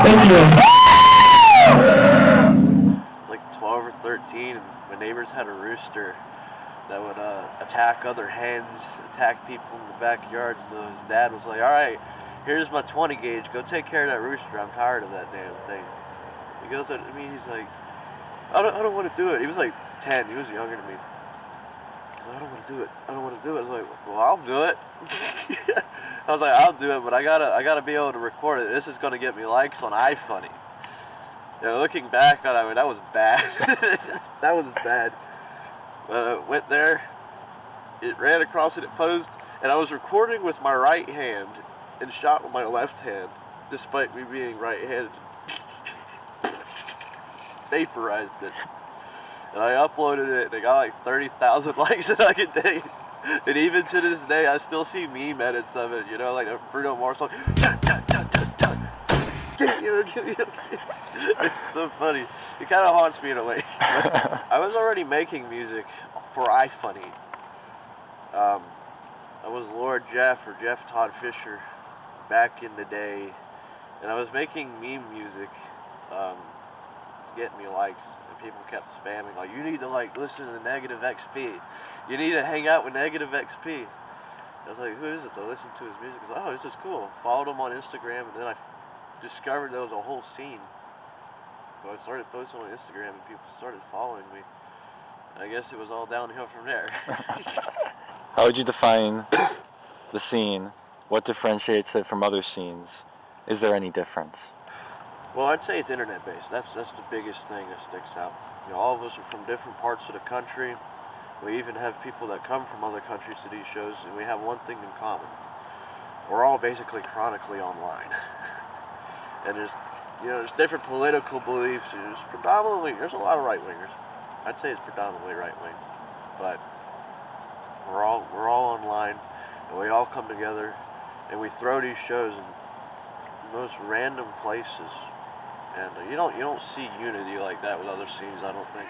Thank you. Like 12 or 13, and my neighbors had a rooster that would attack other hens, attack people in the backyard. So his dad was like, "All right, here's my 20 gauge. Go take care of that rooster. I'm tired of that damn thing." He goes, I mean, he's like, I don't want to do it. He was like 10. He was younger than me. He's like, I don't want to do it. I don't want to do it. I was like, well, I'll do it. I was like, I'll do it, but I gotta be able to record it. This is gonna get me likes on iFunny. You know, looking back on it, I mean, that was bad. That was bad. Went there, it ran across it, it posed, and I was recording with my right hand and shot with my left hand, despite me being right-handed. Vaporized it. And I uploaded it, and it got like 30,000 likes in like a day. And even to this day, I still see meme edits of it, you know, like a Bruno Mars song. It's so funny. It kind of haunts me in a way. I was already making music for iFunny. I was Lord Jeff or Jeff Todd Fisher back in the day, and I was making meme music, getting me likes, and people kept spamming like, you need to like listen to Negative XP. You need to hang out with Negative XP. I was like, who is this? I listened to his music. I was like, oh, this is cool. Followed him on Instagram, and then I discovered there was a whole scene. So I started posting on Instagram, and people started following me. And I guess it was all downhill from there. How would you define the scene? What differentiates it from other scenes? Is there any difference? Well, I'd say it's internet-based. That's the biggest thing that sticks out. You know, all of us are from different parts of the country. We even have people that come from other countries to these shows, and we have one thing in common. We're all basically chronically online. And there's you know, there's different political beliefs. There's a lot of right-wingers. I'd say it's predominantly right-wing, but we're all online, and we all come together, and we throw these shows in the most random places, and you don't see unity like that with other scenes, I don't think.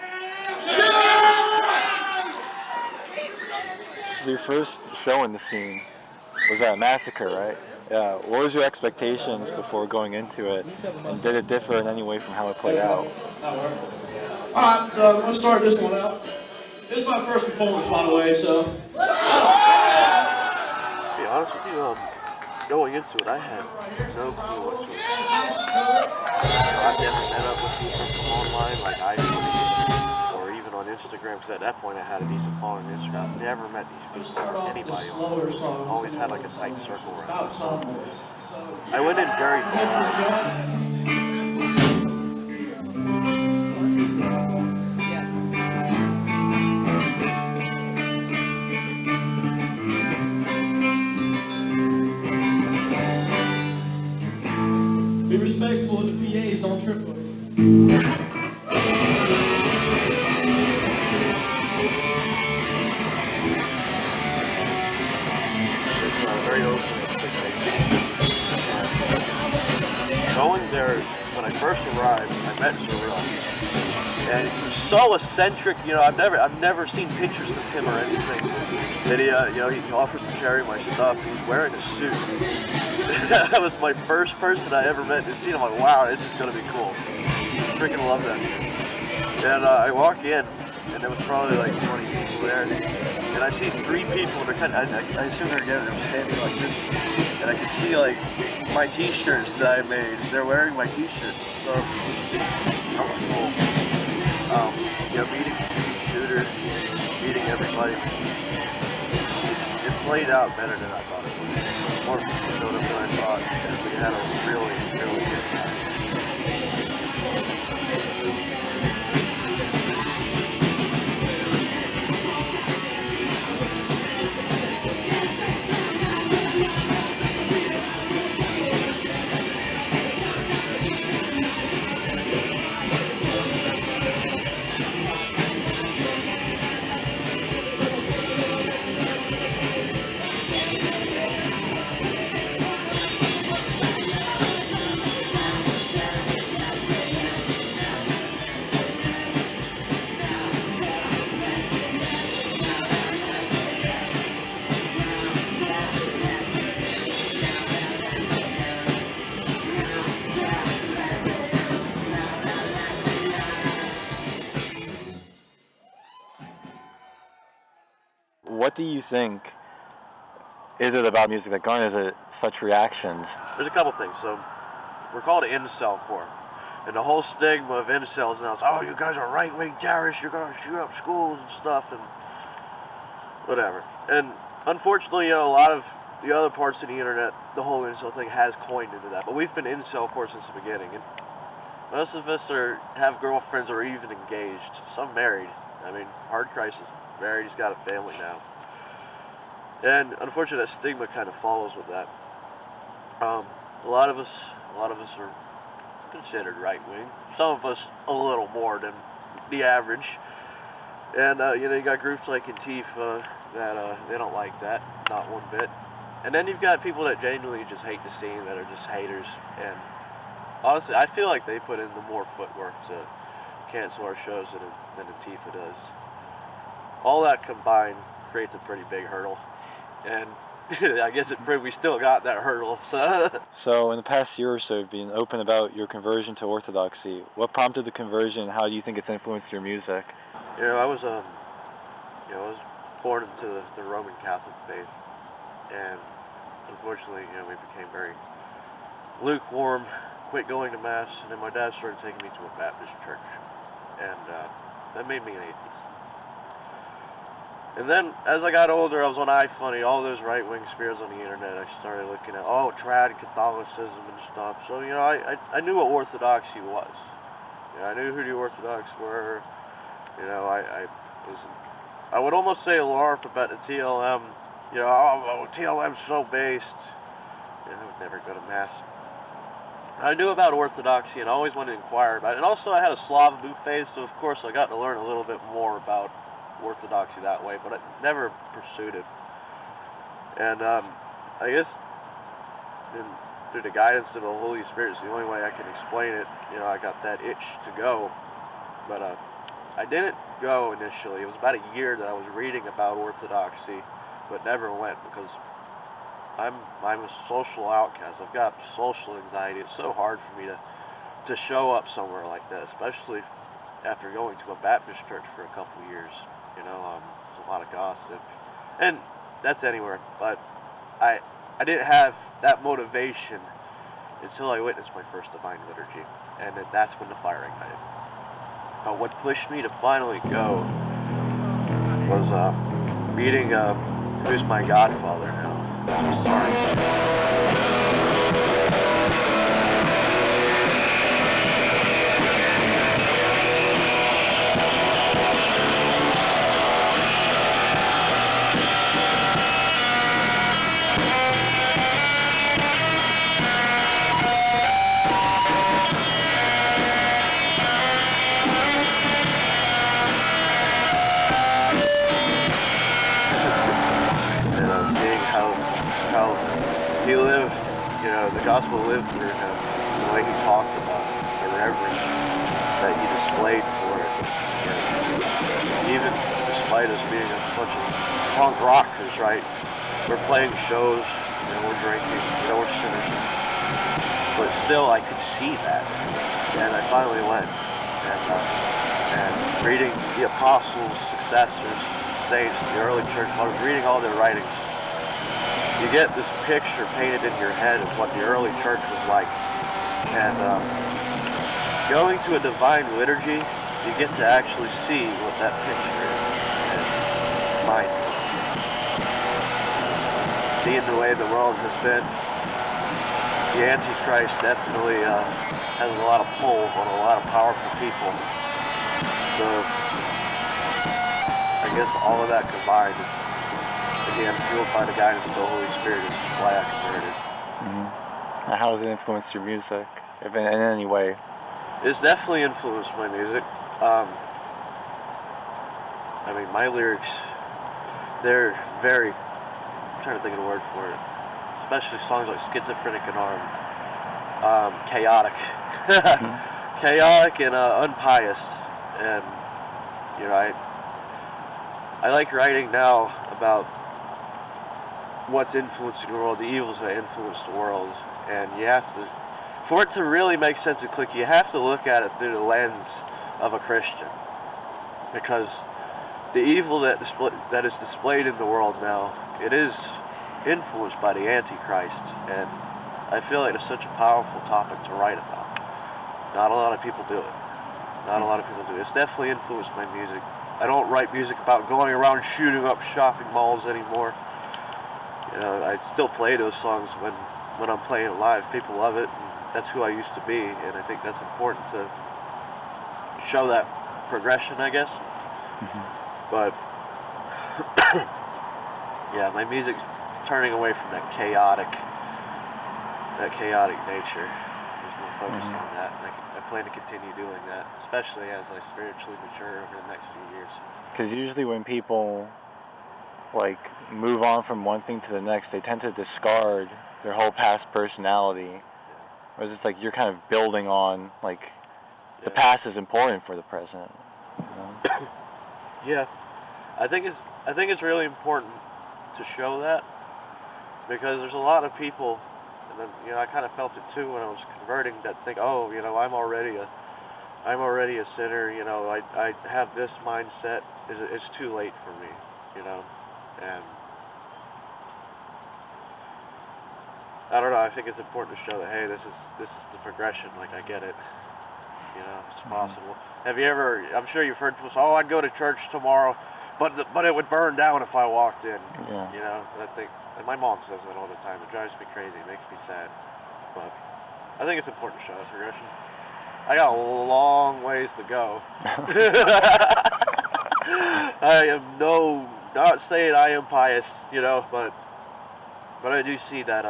Your first show in the scene was at Massacre, right? Yeah. What was your expectations before going into it, and did it differ in any way from how it played out? Alright, so I'm going to start this one out. This is my first performance, by the way, so... To be honest with you, going into it, I had no clue whatsoever. I've never met up with people from online like I do, or even on Instagram, because at that point I had a decent following on Instagram. I've never met these people or anybody. Always had like a tight circle around me. So I went in very blind. Be respectful of the PAs, don't trip on it. Very open expectation. Going there, when I first arrived, I met Surreal. And he's so eccentric, you know, I've never seen pictures of him or anything. That he offers to carry my stuff. He's wearing a suit. That was my first person I ever met in the scene. I'm like, wow, this is gonna be cool. Freaking love that. And I walk in, and there was probably like 20 people there. And I see 3 people, and they're kind of, I assume they're together, they're standing like this. And I can see like my t-shirts that I made. They're wearing my t-shirts. So that was cool. You know, meeting Shooter, meeting everybody. It played out better than I thought it would. More people showed up than I thought, and we had a really, really good time. What do you think is it about music that garners such reactions? There's a couple things. So we're called an incelcore, and the whole stigma of incels now is, oh, you guys are right-wing terrorists, you're gonna shoot up schools and stuff and whatever. And unfortunately, you know, a lot of the other parts of the internet, the whole incel thing has coined into that. But we've been incelcore since the beginning, and most of us have girlfriends or even engaged. Some married. I mean, Hard Crisis married, he's got a family now. And unfortunately, that stigma kind of follows with that. A lot of us are considered right-wing. Some of us a little more than the average. And you know, you got groups like Antifa that they don't like that, not one bit. And then you've got people that genuinely just hate the scene, that are just haters. And honestly, I feel like they put in the more footwork to cancel our shows than Antifa does. All that combined creates a pretty big hurdle. And I guess we still got that hurdle. So in the past year or so, you've been open about your conversion to Orthodoxy. What prompted the conversion? How do you think it's influenced your music? You know, I was born into the Roman Catholic faith, and unfortunately, you know, we became very lukewarm, quit going to Mass, and then my dad started taking me to a Baptist church, and that made me an atheist. And then, as I got older, I was on iFunny, all those right-wing spears on the internet. I started looking at, trad Catholicism and stuff. So, you know, I knew what Orthodoxy was. You know, I knew who the Orthodox were. You know, I would almost say a LARP about the TLM. You know, TLM's so based. You know, I would never go to Mass. I knew about Orthodoxy and I always wanted to inquire about it. And also I had a Slava faith, so of course I got to learn a little bit more about Orthodoxy that way, but I never pursued it. And I guess through the guidance of the Holy Spirit is the only way I can explain it. You know, I got that itch to go, but I didn't go initially. It was about a year that I was reading about Orthodoxy, but never went because I'm a social outcast. I've got social anxiety. It's so hard for me to show up somewhere like that, especially after going to a Baptist church for a couple of years. You know, there's a lot of gossip, and that's anywhere. But I didn't have that motivation until I witnessed my first Divine Liturgy, and that's when the fire ignited. But what pushed me to finally go was meeting who's my godfather now. I'm sorry. How he lived, you know, the gospel lived through him, the way he talked about it, the reverence that he displayed for it. And even despite us being a bunch of punk rockers, right, we're playing shows, you know, we're drinking, you know, we're sinners. But still, I could see that. And I finally went. And reading the apostles, successors, saints, the early church, I was reading all their writings. You get this picture painted in your head of what the early church was like. And going to a divine liturgy, you get to actually see what that picture is. And mine. Seeing the way the world has been, the Antichrist definitely has a lot of pull on a lot of powerful people. So, I guess all of that combined, again, fueled by the guidance of the Holy Spirit is why I converted. Mm-hmm. How has it influenced your music, if in any way? It's definitely influenced my music. I mean, my lyrics, they're very, I'm trying to think of the word for it, especially songs like Schizophrenic and Chaotic. Chaotic and unpious. And, you know, I like writing now about what's influencing the world, the evils that influence the world, and you have to, for it to really make sense and click, you have to look at it through the lens of a Christian, because the evil that is displayed in the world now, it is influenced by the Antichrist, and I feel like it's such a powerful topic to write about. Not a lot of people do it. Not a lot of people do it. It's definitely influenced my music. I don't write music about going around shooting up shopping malls anymore. You know, I still play those songs when I'm playing it live. People love it, and that's who I used to be, and I think that's important to show that progression, I guess. But yeah, my music's turning away from that chaotic nature. There's more focus on that, and I plan to continue doing that, especially as I spiritually mature over the next few years. Because usually when people like move on from one thing to the next, they tend to discard their whole past personality. Whereas it's like you're kind of building on, like, the past is important for the present. You know? Yeah, I think it's really important to show that, because there's a lot of people, and then, you know, I kind of felt it too when I was converting, that think, oh, you know, I'm already a sinner. You know, I have this mindset. It's too late for me. You know, and I don't know. I think it's important to show that, hey, this is the progression. Like, I get it. You know, it's possible. Have you ever? I'm sure you've heard people say, "Oh, I'd go to church tomorrow, but it would burn down if I walked in." Yeah. You know, I think, and my mom says that all the time. It drives me crazy. It makes me sad. But I think it's important to show that progression. I got a long ways to go. I am not saying I am pious, you know, but I do see that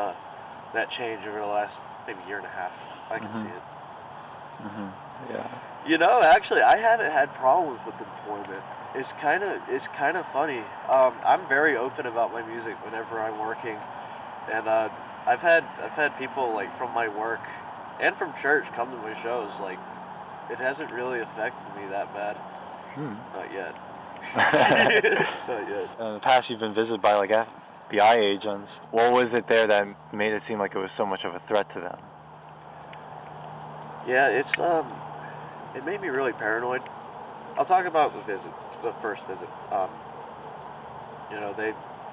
change over the last maybe year and a half. I can see it. Yeah. You know, actually, I haven't had problems with employment. It's kind of funny. I'm very open about my music whenever I'm working, and I've had people like from my work and from church come to my shows. Like, it hasn't really affected me that bad. Not yet. Not yet. In the past, you've been visited by like FBI agents. What was it there that made it seem like it was so much of a threat to them? Yeah, it made me really paranoid. I'll talk about the first visit. You know,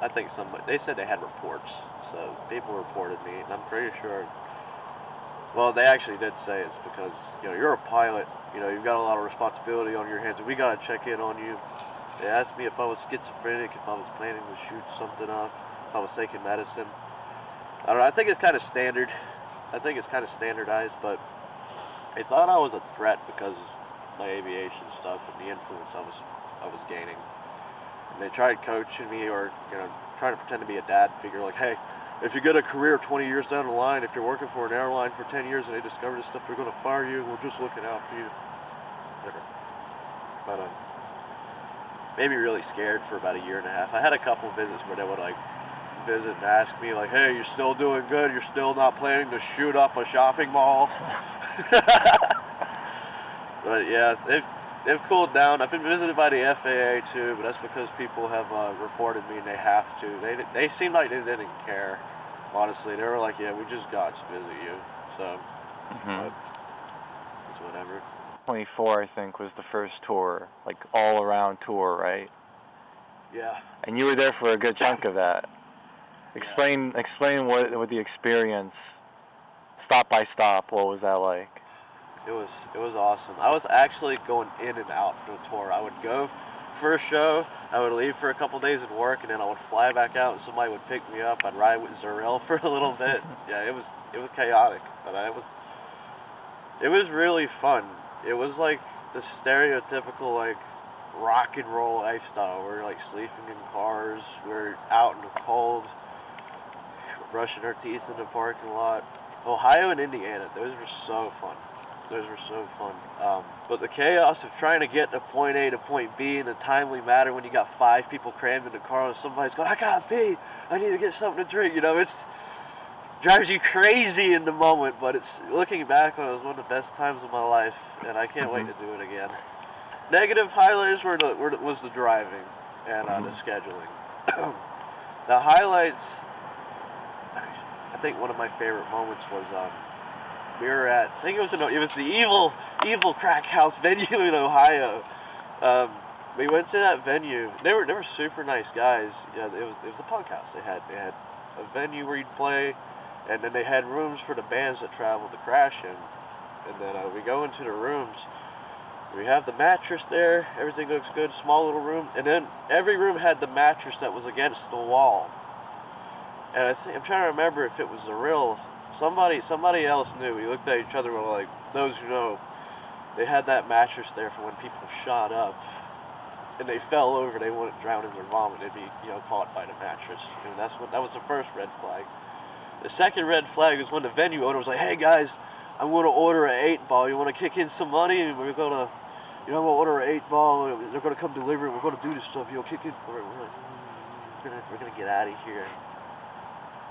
I think they said they had reports, so people reported me, and I'm pretty sure. Well, they actually did say it's because, you know, you're a pilot. You know, you've got a lot of responsibility on your hands, and we gotta check in on you. They asked me if I was schizophrenic, if I was planning to shoot something up, if I was taking medicine. I don't know. I think it's kind of standard. I think it's kind of standardized, but they thought I was a threat because of my aviation stuff and the influence I was gaining. And they tried coaching me, or, you know, trying to pretend to be a dad figure, like, hey, if you get a career 20 years down the line, if you're working for an airline for 10 years and they discover this stuff, they're going to fire you. We're just looking out for you. Whatever. But made me really scared for about a year and a half. I had a couple visits where they would like visit and ask me like, hey, you're still doing good? You're still not planning to shoot up a shopping mall? But yeah, they've cooled down. I've been visited by the FAA too, but that's because people have reported me and they have to. They seemed like they didn't care. Honestly, they were like, yeah, we just got to visit you. So, but it's whatever. 24, I think, was the first tour, like all around tour, right? Yeah. And you were there for a good chunk of that. Explain what the experience, stop by stop, what was that like? It was awesome. I was actually going in and out for the tour. I would go for a show, I would leave for a couple days at work, and then I would fly back out and somebody would pick me up. I'd ride with Zarel for a little bit. Yeah, it was chaotic, but it was really fun. It was like the stereotypical like rock and roll lifestyle. We're like sleeping in cars, we're out in the cold, brushing our teeth in the parking lot. Ohio and Indiana, those were so fun. Those were so fun. But the chaos of trying to get to point A to point B in a timely manner when you got 5 people crammed in the car and somebody's going, I gotta pee, I need to get something to drink, you know, it's drives you crazy in the moment, but it's looking back on it was one of the best times of my life, and I can't wait to do it again. Negative highlights was the driving and the scheduling. The highlights, I think one of my favorite moments was we were at, I think it was the evil crack house venue in Ohio. We went to that venue. They were super nice guys. Yeah, it was a punk house. They had a venue where you'd play, and then they had rooms for the bands that traveled to crash in. And then we go into the rooms. We have the mattress there. Everything looks good. Small little room. And then every room had the mattress that was against the wall. And I'm trying to remember if it was the real. Somebody else knew. We looked at each other. We're like, those who know, they had that mattress there for when people shot up and they fell over. They wouldn't drown in their vomit. They'd be, caught by the mattress. And that was the first red flag. The second red flag is when the venue owner was like, hey guys, I'm going to order an 8-ball. You want to kick in some money? And we're going to, we'll order an 8-ball. They're going to come deliver it. We're going to do this stuff. Kick in for it. We're going to get out of here.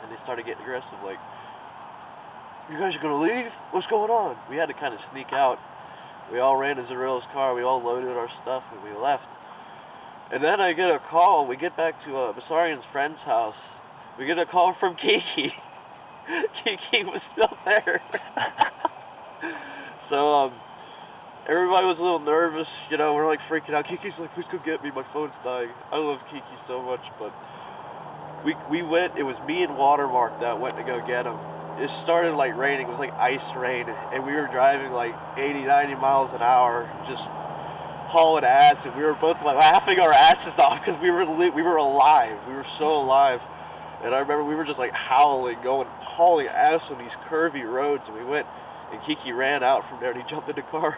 And they started getting aggressive, like, you guys are going to leave? What's going on? We had to kind of sneak out. We all ran to Zarel's car. We all loaded our stuff, and we left. And then I get a call. We get back to Basarian's friend's house. We get a call from Kiki. Kiki was still there. So everybody was a little nervous. We're like freaking out. Kiki's like, please come get me. My phone's dying. I love Kiki so much, but we went. It was me and Watermark that went to go get him. It started like raining. It was like ice rain, and we were driving like 80, 90 miles an hour, just hauling ass, and we were both like laughing our asses off because we were alive. We were so alive. And I remember we were just like howling, hauling ass on these curvy roads, and we went, and Kiki ran out from there, and he jumped in the car.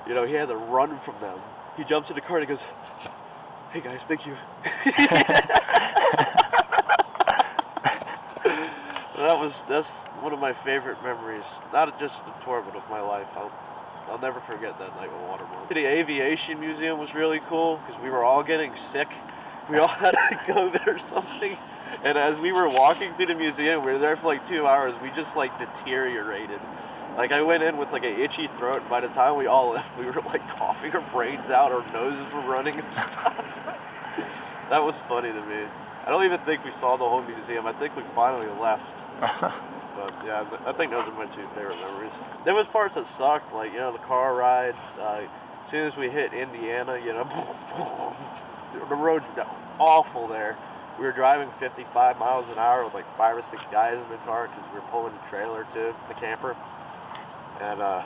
He had to run from them. He jumps in the car and he goes, hey guys, thank you. one of my favorite memories, not just of the tour, but of my life. I'll never forget that night with Watermark. The aviation museum was really cool because we were all getting sick. We all had to go there or something. And as we were walking through the museum, we were there for like 2 hours, we just like deteriorated. Like I went in with like an itchy throat, and by the time we all left, we were like coughing our brains out, our noses were running and stuff. That was funny to me. I don't even think we saw the whole museum. I think we finally left. But yeah, I think those are my two favorite memories. There was parts that sucked, like, you know, the car rides. As soon as we hit Indiana, you know, the roads were awful there. We were driving 55 miles an hour with like 5 or 6 guys in the car because we were pulling a trailer too, the camper. And I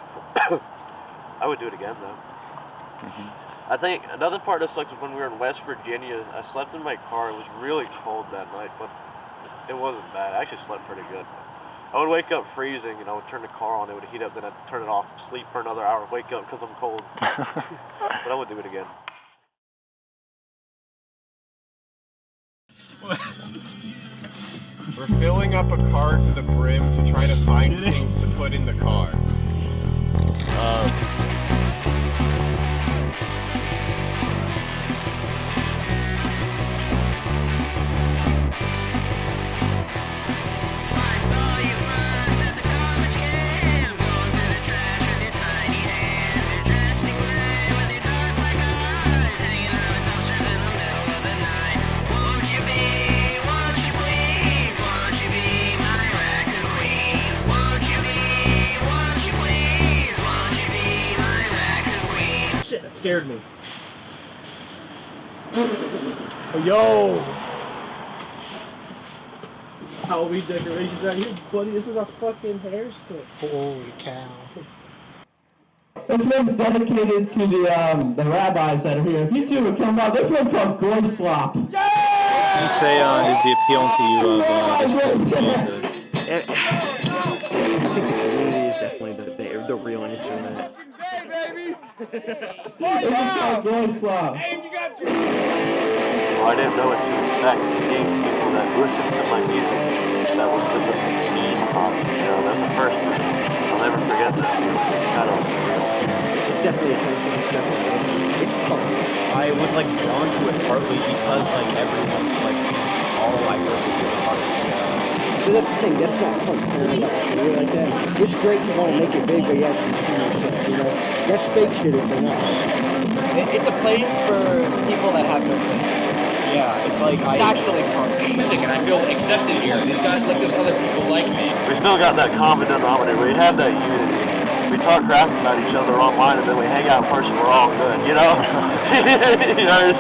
would do it again though. I think another part that sucked was when we were in West Virginia. I slept in my car. It was really cold that night, but it wasn't bad. I actually slept pretty good. I would wake up freezing, and I would turn the car on, it would heat up, then I'd turn it off, sleep for another hour, wake up because I'm cold. But I would do it again. We're filling up a car to the brim to try to find things to put in the car. Shit, that scared me. Oh, yo! Halloween decorations out here, buddy. This is our fucking hair stick. Holy cow. This one's dedicated to the rabbis that are here. If you two would come out, this one's called Goy Slop. Just say the appeal to you of this music. I think the community is definitely the real answer to that. This is called Goy Slop. Well, I didn't know what to expect. Seeing people that listen to my music, that was such a mean pop, you know, that's the first one. I'll never forget that. Kind of surreal. It's definitely a person. It's definitely it's fun. I was like drawn to it partly because like everyone, like all I heard was hard. So that's the thing, that's not fun caring about a career like that. It's great to want to make it big, but you have to continue yourself, you know? That's fake shit if they're not. It's a place for people that have no place. Yeah, it's like It's actually fun. music, and I feel accepted here. These guys, like, there's other people like me. We still got that common denominator. We have that unity. We talk crap about each other online, and then we hang out in person. We're all good, you know. You know,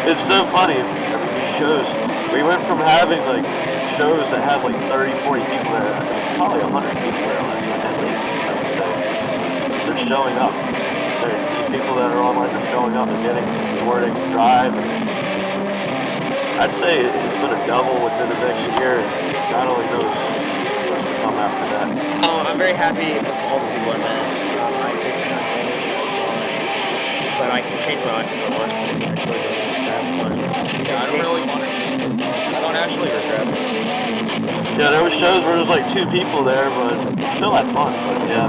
it's so funny. I mean, these shows. We went from having like shows that had like 30, 40 people there. Probably 100 people there at least. I would say. They're showing up. These people that are online are showing up and getting where they can drive. I'd say it's going to double within the next year. God only knows what's to come after that. I'm very happy with all the people I met. I think but I can change my mind if I want to. Yeah, I don't really want to. I don't actually regret it. Yeah, there were shows where there was like 2 people there, but still had fun. But yeah.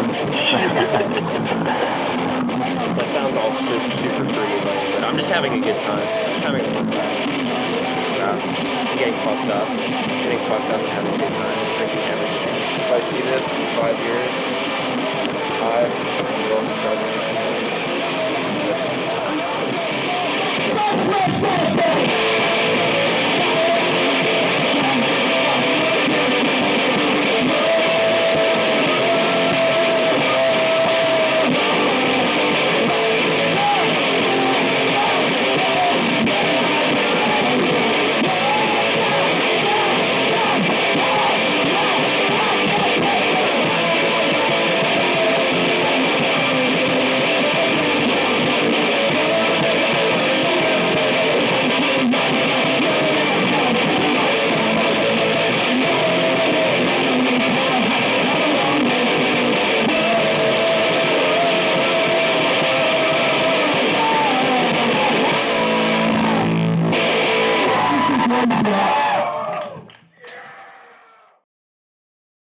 That sounds all super free, but I'm just having a good time. I'm just having a fun time. I'm getting fucked up and having a good time, drinking everything. If I see this in 5 years, I will also try to